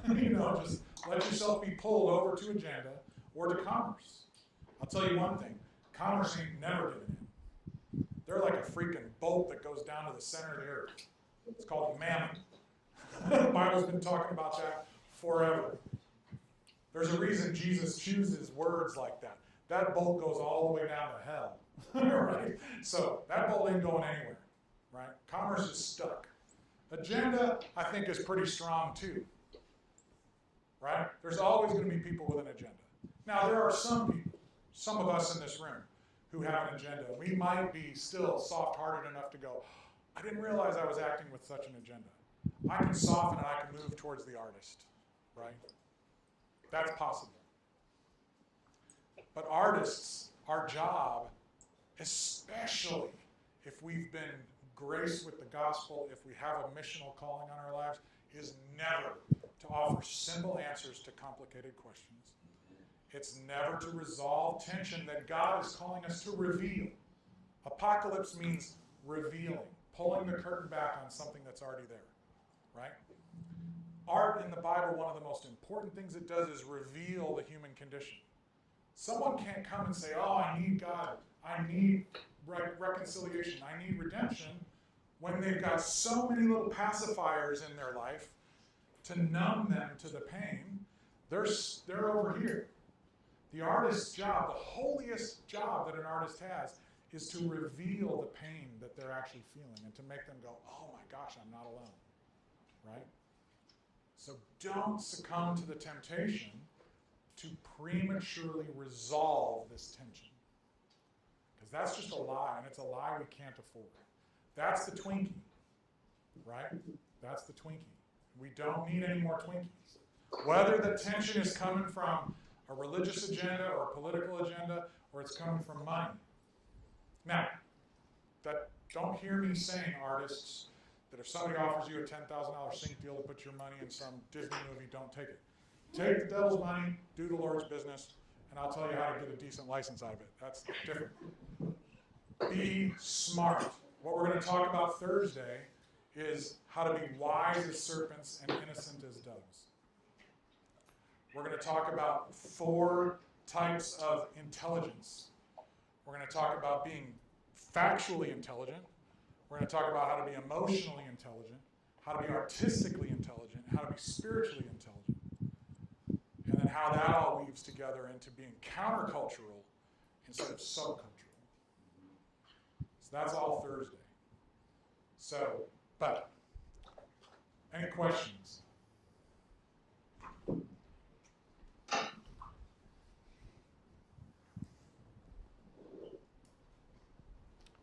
just let yourself be pulled over to agenda or to commerce. I'll tell you one thing, commerce ain't never giving in. They're like a freaking boat that goes down to the center of the earth. It's called mammon. The Bible's been talking about that forever. There's a reason Jesus chooses words like that. That boat goes all the way down to hell, right? So that boat ain't going anywhere, right? Commerce is stuck. Agenda, I think, is pretty strong too, right? There's always going to be people with an agenda. Now, there are some people, some of us in this room, who have an agenda. We might be still soft-hearted enough to go, I didn't realize I was acting with such an agenda. I can soften and I can move towards the artist, right? That's possible. But artists, our job, especially if we've been graced with the gospel, if we have a missional calling on our lives, is never to offer simple answers to complicated questions. It's never to resolve tension that God is calling us to reveal. Apocalypse means revealing, pulling the curtain back on something that's already there, right? Art in the Bible, one of the most important things it does is reveal the human condition. Someone can't come and say, oh, I need God, I need reconciliation, I need redemption, when they've got so many little pacifiers in their life to numb them to the pain. They're over here. The artist's job, the holiest job that an artist has, is to reveal the pain that they're actually feeling and to make them go, oh my gosh, I'm not alone, right? So don't succumb to the temptation to prematurely resolve this tension. Because that's just a lie, and it's a lie we can't afford. That's the Twinkie, right? That's the Twinkie. We don't need any more Twinkies. Whether the tension is coming from a religious agenda or a political agenda, or it's coming from money. Now, don't hear me saying, artists, that if somebody offers you a $10,000 sync deal to put your money in some Disney movie, don't take it. Take the devil's money, do the Lord's business, and I'll tell you how to get a decent license out of it. That's different. Be smart. What we're going to talk about Thursday is how to be wise as serpents and innocent as doves. We're going to talk about 4 types of intelligence. We're going to talk about being factually intelligent. We're going to talk about how to be emotionally intelligent, how to be artistically intelligent, how to be spiritually intelligent. And then how that all weaves together into being countercultural instead of subcultural. So that's all Thursday. So, but, any questions?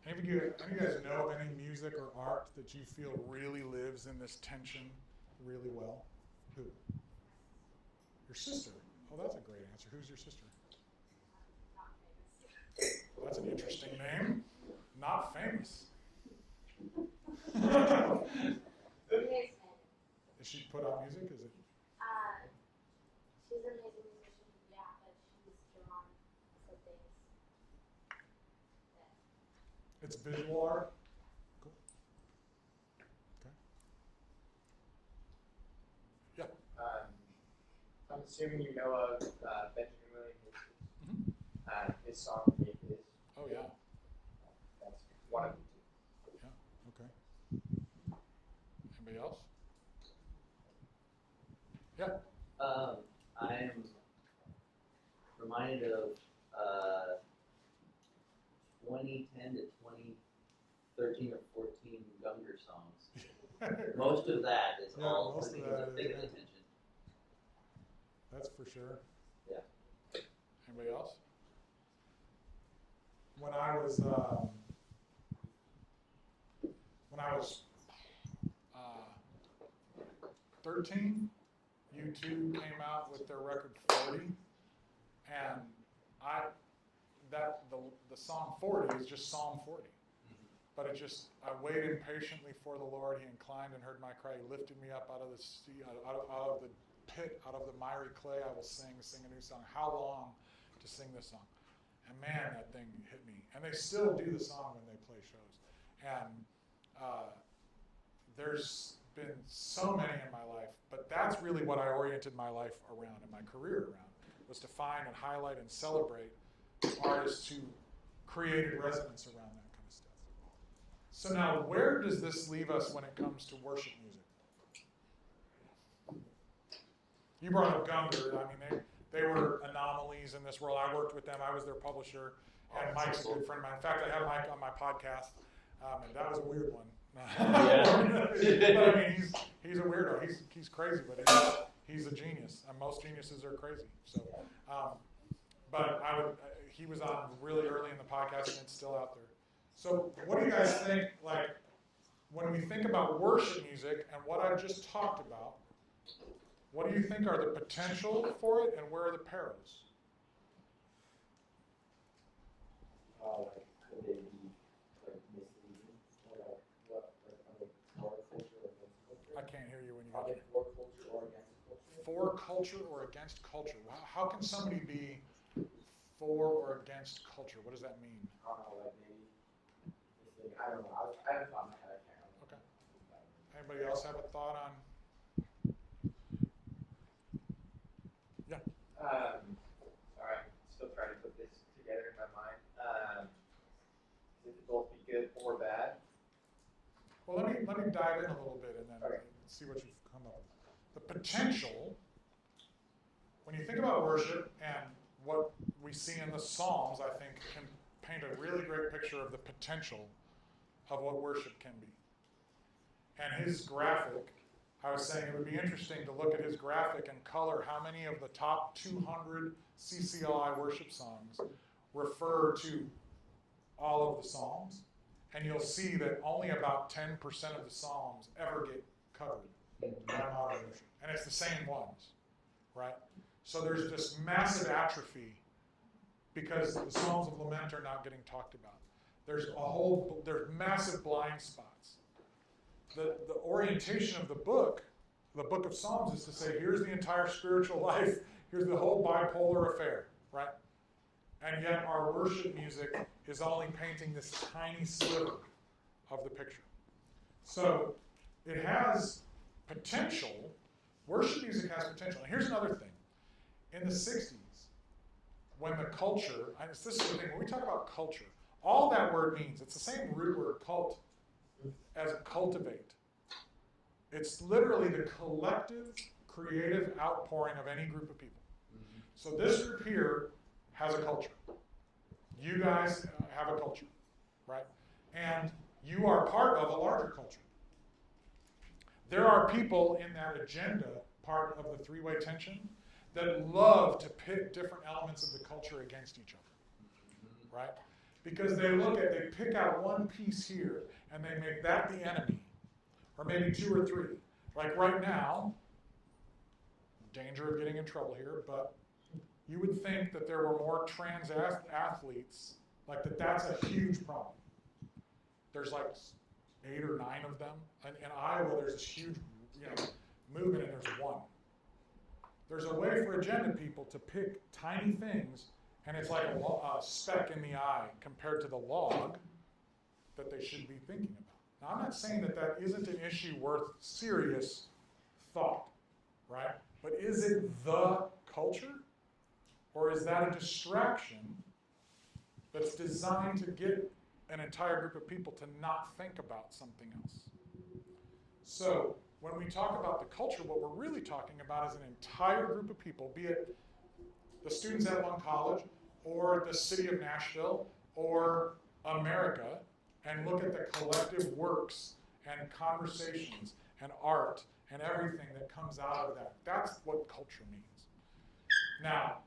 Any of you guys know of any music or art that you feel really lives in this tension really well? Who? Your sister. Oh, that's a great answer. Who's your sister? That's an interesting name. Not famous. Is she put out music? Is it? She's an amazing musician, yeah, but she's drawn some things. It's visual art? Cool. Okay. Yeah. I'm assuming you know of Benjamin Williams. Mm-hmm. His song "It Is." Oh, yeah. That's one of them. Yeah, okay. Anybody else? Yeah. I am reminded of 2010 to 2013 or 14 younger songs. Most of that is all most of things that of big is, yeah. attention. That's for sure. Yeah. Anybody else? When I was 13, U2 came out with their record 40, and the song 40 is just Psalm 40. But I waited patiently for the Lord. He inclined and heard my cry. He lifted me up out of the sea, out of the pit, out of the miry clay. I will sing a new song. How long to sing this song? And man, that thing hit me. And they still do the song when they play shows. And there's been so many in my life, but that's really what I oriented my life around and my career around, was to find and highlight and celebrate artists who created resonance around that kind of stuff. So now, where does this leave us when it comes to worship music? You brought up Gungor. I mean, they were anomalies in this world. I worked with them. I was their publisher, and Mike's a good friend of mine. In fact, I have Mike on my podcast, and that was a weird one. But I mean, he's a weirdo. He's crazy, but he's a genius. And most geniuses are crazy. So, but he was on really early in the podcast, and it's still out there. So, what do you guys think? Like, when we think about worship music and what I've just talked about, what do you think are the potential for it and where are the perils? Like, could they be like misleading? Or like, what, like, are they counterculture or against culture? I can't hear you when you Are get they for culture or against culture? for culture or against culture. How can somebody be for or against culture? What does that mean? I don't know, like maybe misleading. I don't know. I haven't thought in my head. I can't remember. Okay. Anybody else have a thought on? Yeah. Alright, still trying to put this together in my mind. It could both be good or bad. Well, let me dive in a little bit and then see what you've come up with. The potential, when you think about worship and what we see in the Psalms, I think can paint a really great picture of the potential of what worship can be. And his graphic, I was saying it would be interesting to look at his graphic and color how many of the top 200 CCLI worship songs refer to all of the Psalms. And you'll see that only about 10% of the Psalms ever get covered by modern worship. And it's the same ones, right? So there's this massive atrophy because the Psalms of Lament are not getting talked about. There's massive blind spots. The orientation of the book of Psalms is to say, here's the entire spiritual life, here's the whole bipolar affair, right? And yet our worship music is only painting this tiny sliver of the picture. So it has potential. Worship music has potential. And here's another thing. In the 60s, when the culture, and this is the thing, when we talk about culture, all that word means, it's the same root word, cult, as cultivate. It's literally the collective, creative outpouring of any group of people. So this group here has a culture. You guys have a culture, right? And you are part of a larger culture. There are people in that agenda, part of the three-way tension, that love to pit different elements of the culture against each other, right? Because they pick out one piece here, and they make that the enemy, or maybe two or three. Like right now, danger of getting in trouble here, but you would think that there were more trans athletes, like that's a huge problem. There's like 8 or 9 of them. In Iowa, there's this huge movement, and there's one. There's a way for agenda people to pick tiny things, and it's like a speck in the eye compared to the log that they should be thinking about. Now, I'm not saying that isn't an issue worth serious thought, right? But is it the culture? Or is that a distraction that's designed to get an entire group of people to not think about something else? So when we talk about the culture, what we're really talking about is an entire group of people, be it the students at one college or the city of Nashville or America, and look at the collective works and conversations and art and everything that comes out of that. That's what culture means. Now,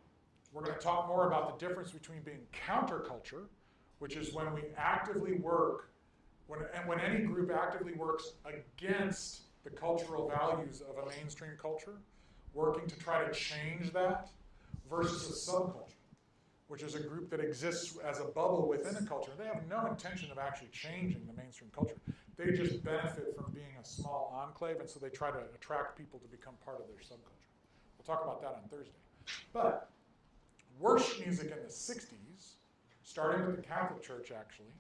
we're going to talk more about the difference between being counterculture, which is when we actively work, when any group actively works against the cultural values of a mainstream culture, working to try to change that, versus a subculture, which is a group that exists as a bubble within a culture. They have no intention of actually changing the mainstream culture. They just benefit from being a small enclave, and so they try to attract people to become part of their subculture. We'll talk about that on Thursday. But worship music in the 60s, starting with the Catholic Church actually,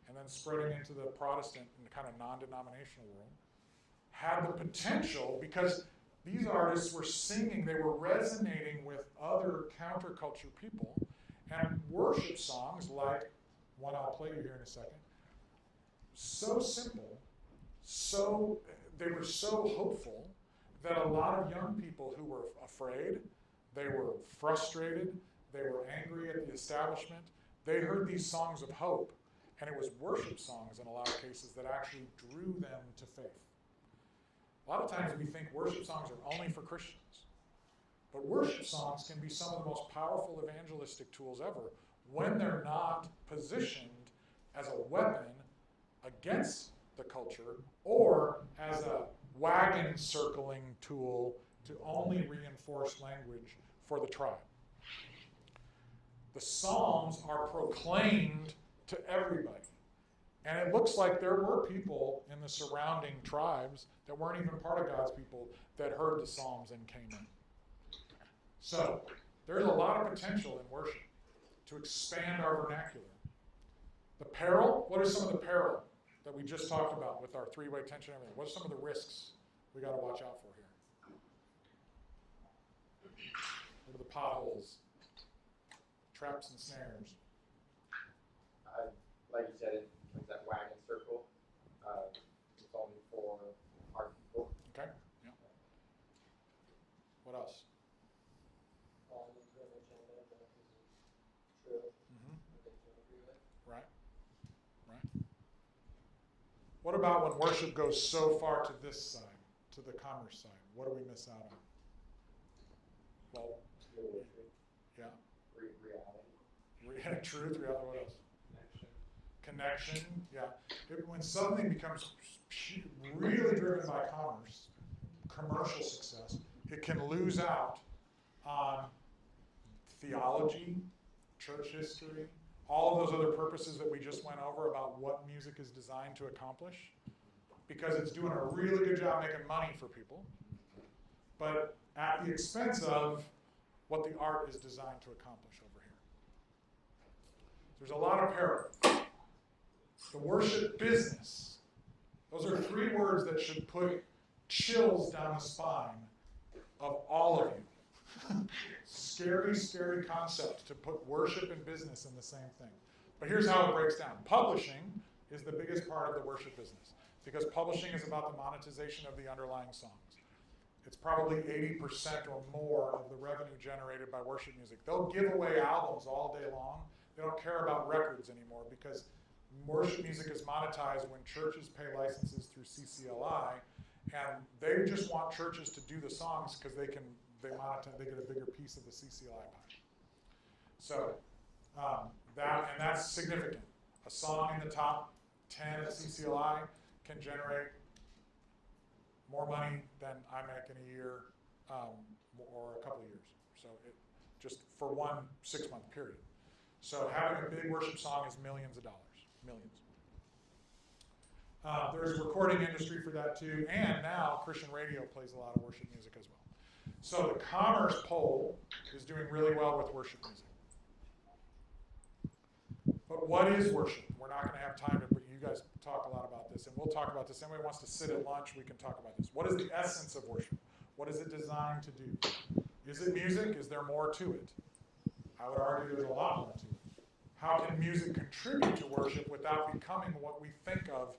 and then spreading into the Protestant and the kind of non-denominational world, had the potential, because these artists were singing, they were resonating with other counterculture people, and worship songs like one I'll play you here in a second, so simple, they were so hopeful that a lot of young people who were afraid, they were frustrated, they were angry at the establishment, they heard these songs of hope, and it was worship songs in a lot of cases that actually drew them to faith. A lot of times we think worship songs are only for Christians, but worship songs can be some of the most powerful evangelistic tools ever when they're not positioned as a weapon against the culture, or as a wagon circling tool to only reinforce language for the tribe. The Psalms are proclaimed to everybody. And it looks like there were people in the surrounding tribes that weren't even part of God's people that heard the Psalms and came in. So, there's a lot of potential in worship to expand our vernacular. The peril, what are some of the peril that we just talked about with our three-way tension and everything? What are some of the risks we got to watch out for here? What are the potholes? Traps and snares. Like you said, it's that wagon circle. It's only for our people. Okay. Yeah. What else? Right. Right. What about when worship goes so far to this side, to the commerce side? What do we miss out on? Well, yeah. Truth, reality, what else? Connection, yeah. When something becomes really driven by commerce, commercial success, it can lose out on theology, church history, all of those other purposes that we just went over about what music is designed to accomplish, because it's doing a really good job making money for people, but at the expense of what the art is designed to accomplish over here. There's a lot of peril. The worship business. Those are three words that should put chills down the spine of all of you. Scary, scary concept to put worship and business in the same thing. But here's how it breaks down. Publishing is the biggest part of the worship business because publishing is about the monetization of the underlying songs. It's probably 80% or more of the revenue generated by worship music. They'll give away albums all day long. They don't care about records anymore because worship music is monetized when churches pay licenses through CCLI, and they just want churches to do the songs because they get a bigger piece of the CCLI pie. So that's significant. A song in the top 10 at CCLI can generate more money than I make in a year or a couple of years. So it just for one 6-month period. So having a big worship song is millions of dollars. Millions. There's a recording industry for that too, and now Christian radio plays a lot of worship music as well. So the commerce pole is doing really well with worship music. But what is worship? We're not going to have time to, but you guys talk a lot about this, and we'll talk about this. Anybody wants to sit at lunch, we can talk about this. What is the essence of worship? What is it designed to do? Is it music? Is there more to it? I would argue there's a lot more to it. How can music contribute to worship without becoming what we think of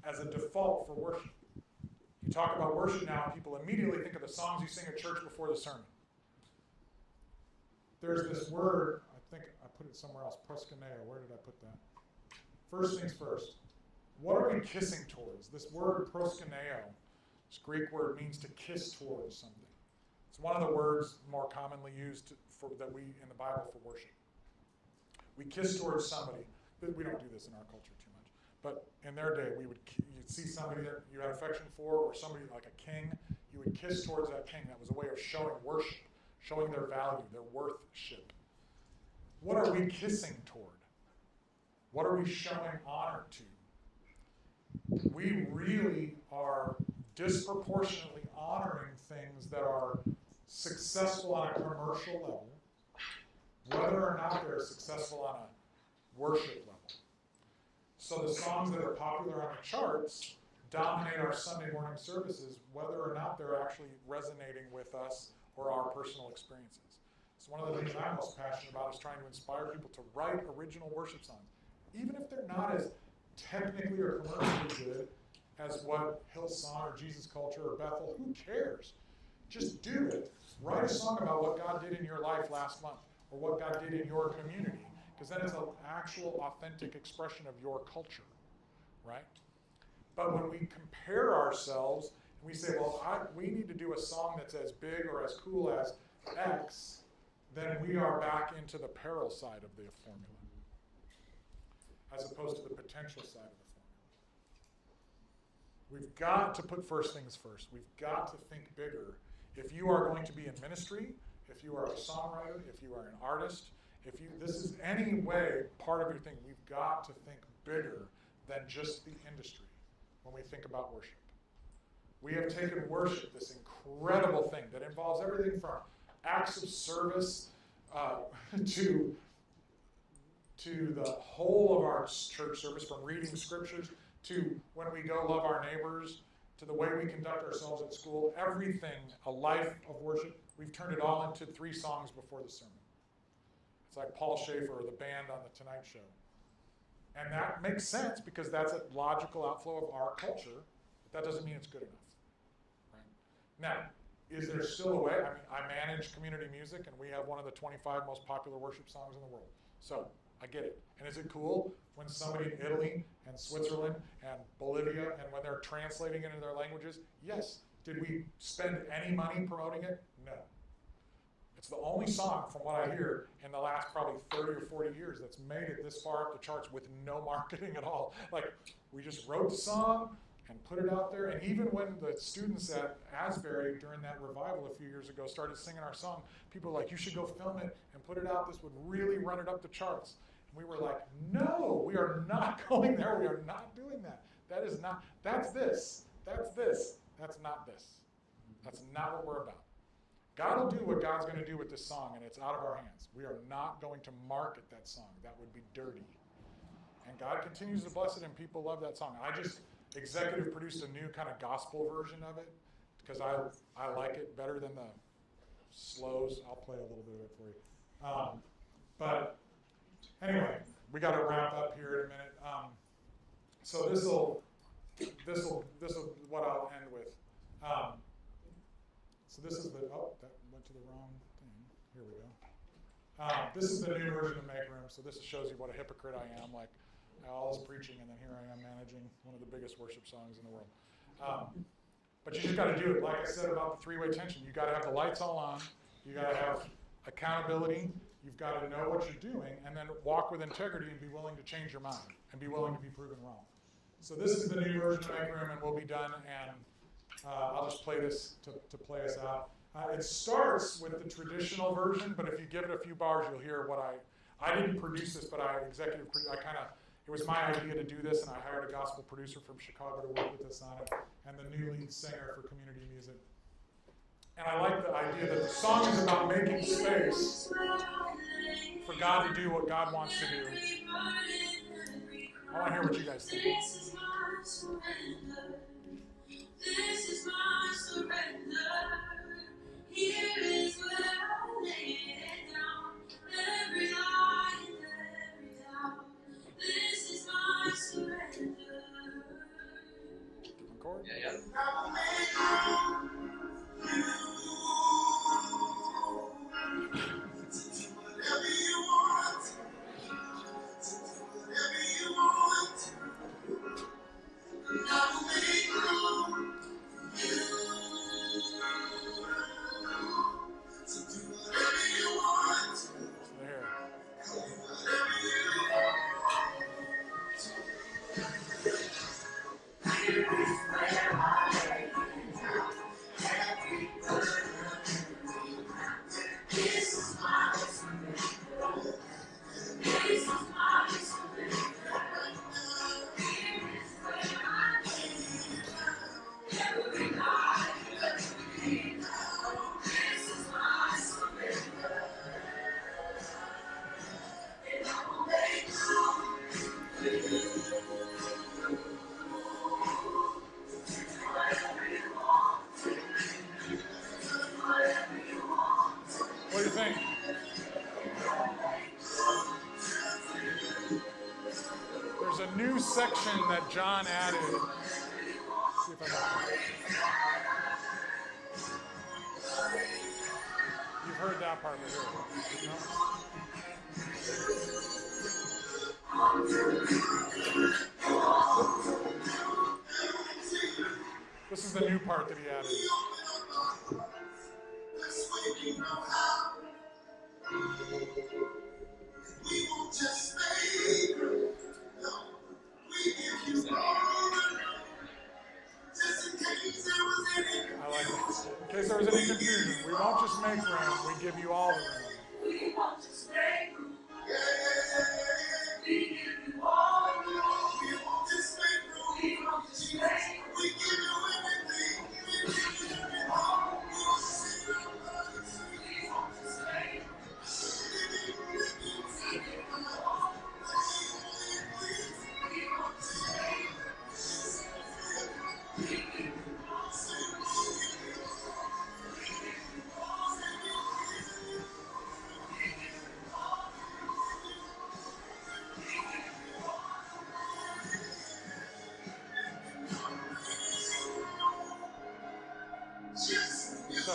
as a default for worship? You talk about worship now, and people immediately think of the songs you sing at church before the sermon. There's this word, I think I put it somewhere else, proskuneo. Where did I put that? First things first. What are we kissing towards? This word proskuneo, this Greek word, means to kiss towards something. It's one of the words more commonly used that we in the Bible for worship. We kiss towards somebody. We don't do this in our culture too much. But in their day, you'd see somebody that you had affection for, or somebody like a king, you would kiss towards that king. That was a way of showing worship, showing their value, their worthship. What are we kissing toward? What are we showing honor to? We really are disproportionately honoring things that are successful on a commercial level, whether or not they're successful on a worship level. So the songs that are popular on the charts dominate our Sunday morning services, whether or not they're actually resonating with us or our personal experiences. So one of the things I'm most passionate about is trying to inspire people to write original worship songs, even if they're not as technically or commercially good as what Hillsong or Jesus Culture or Bethel. Who cares? Just do it. Write a song about what God did in your life last month, or what God did in your community, because then it's an actual authentic expression of your culture, right? But when we compare ourselves and we say, well, we need to do a song that's as big or as cool as X, then we are back into the peril side of the formula, as opposed to the potential side of the formula. We've got to put first things first. We've got to think bigger. If you are going to be in ministry, if you are a songwriter, if you are an artist, if you this is any way part of your thing, we've got to think bigger than just the industry when we think about worship. We have taken worship, this incredible thing that involves everything from acts of service to the whole of our church service, from reading scriptures to when we go love our neighbors, to the way we conduct ourselves at school, everything, a life of worship, we've turned it all into 3 songs before the sermon. It's like Paul Schaefer or the band on The Tonight Show. And that makes sense because that's a logical outflow of our culture, but that doesn't mean it's good enough. Right? Now, is there still a way? I mean, I manage community music, and we have one of the 25 most popular worship songs in the world. So, I get it. And is it cool when somebody in Italy and Switzerland and Bolivia, and when they're translating it into their languages? Yes. Did we spend any money promoting it? No. It's the only song, from what I hear, in the last probably 30 or 40 years that's made it this far up the charts with no marketing at all. Like, we just wrote the song and put it out there. And even when the students at Asbury during that revival a few years ago started singing our song, people were like, you should go film it and put it out. This would really run it up the charts. And we were like, no, we are not going there. We are not doing that. That is not, that's this. That's this. That's not this. That's not what we're about. God will do what God's going to do with this song, and it's out of our hands. We are not going to market that song. That would be dirty. And God continues to bless it, and people love that song. I just executive produced a new kind of gospel version of it because I like it better than the slows. I'll play a little bit of it for you. But anyway, we got to wrap up here in a minute. So this will what I'll end with. So this is the, oh, that went to the wrong thing. Here we go. This is the new version of Make Room. So this shows you what a hypocrite I am. Like, all this preaching, and then here I am managing one of the biggest worship songs in the world. But you just got to do it. Like I said about the 3-way tension, you got to have the lights all on. You got to have accountability. You've got to know what you're doing, and then walk with integrity and be willing to change your mind and be willing to be proven wrong. So this is the new version of Make Room, and we'll be done. And I'll just play this to play us out. It starts with the traditional version, but if you give it a few bars, you'll hear what I didn't produce this, but it was my idea to do this, and I hired a gospel producer from Chicago to work with us on it, and the new lead singer for community music. And I like the idea that the song is about making space for God to do what God wants to do. I want to hear what you guys think. This is my surrender. Here is where I lay it down. Every lie and every doubt. This is my surrender. Record? Yeah. Whatever you want. Whatever you want. I will make room. So do whatever you want. There. Whatever you want. Here is where I lay it down. Every burden. This is my surrender. This is my surrender. Here is where I lay it down. Every night, every day. This is my surrender. And I will make room for you. Whatever you want. Whatever you want. What do you think? There's a new section that John added. Let's see if I can. You've heard that part right here. No? This is the new part that he added. We won't just make room. No, we give you all. In case there was any confusion, we won't just make room, we give you all the room. We won't just make room. We give you all the room. We won't just make room. We won't just make room. We give you everything. We give you all. We won't just make room. We won't just make room. We give you all. We won't just make room. We give you all. So,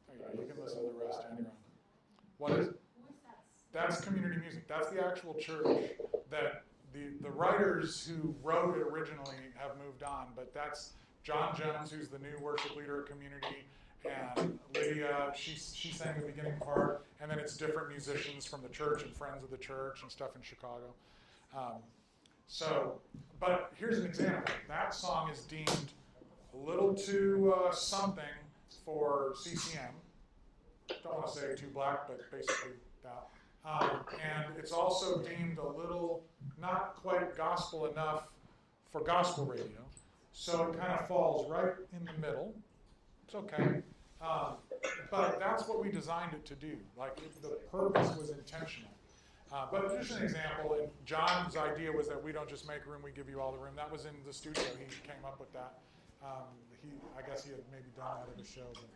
there you go. You can listen to the rest on your own. What is it? That's community music. That's the actual church that the writers who wrote it originally have moved on, but that's John Jones, who's the new worship leader at Community, and Lydia, she sang the beginning part, and then it's different musicians from the church and friends of the church and stuff in Chicago. But here's an example. That song is deemed a little too something for CCM. Don't want to say too black, but basically that. And it's also deemed a little not quite gospel enough for gospel radio. So it kind of falls right in the middle. It's okay. But that's what we designed it to do. Like, the purpose was intentional. But just an example, and John's idea was that we don't just make room, we give you all the room. That was in the studio. He came up with that. I guess he had maybe done that at a show. But.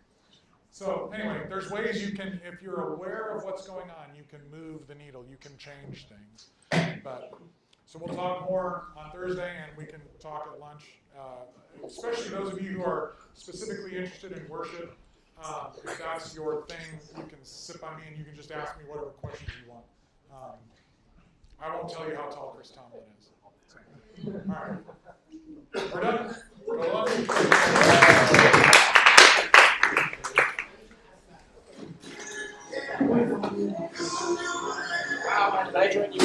So anyway, there's ways you can, if you're aware of what's going on, you can move the needle. You can change things. So we'll talk more on Thursday, and we can talk at lunch. Especially those of you who are specifically interested in worship. If that's your thing, you can sit by me and you can just ask me whatever questions you want. I won't tell you how tall Chris Tomlin is. So, all right. We're done. Go on. Wow, did I join you?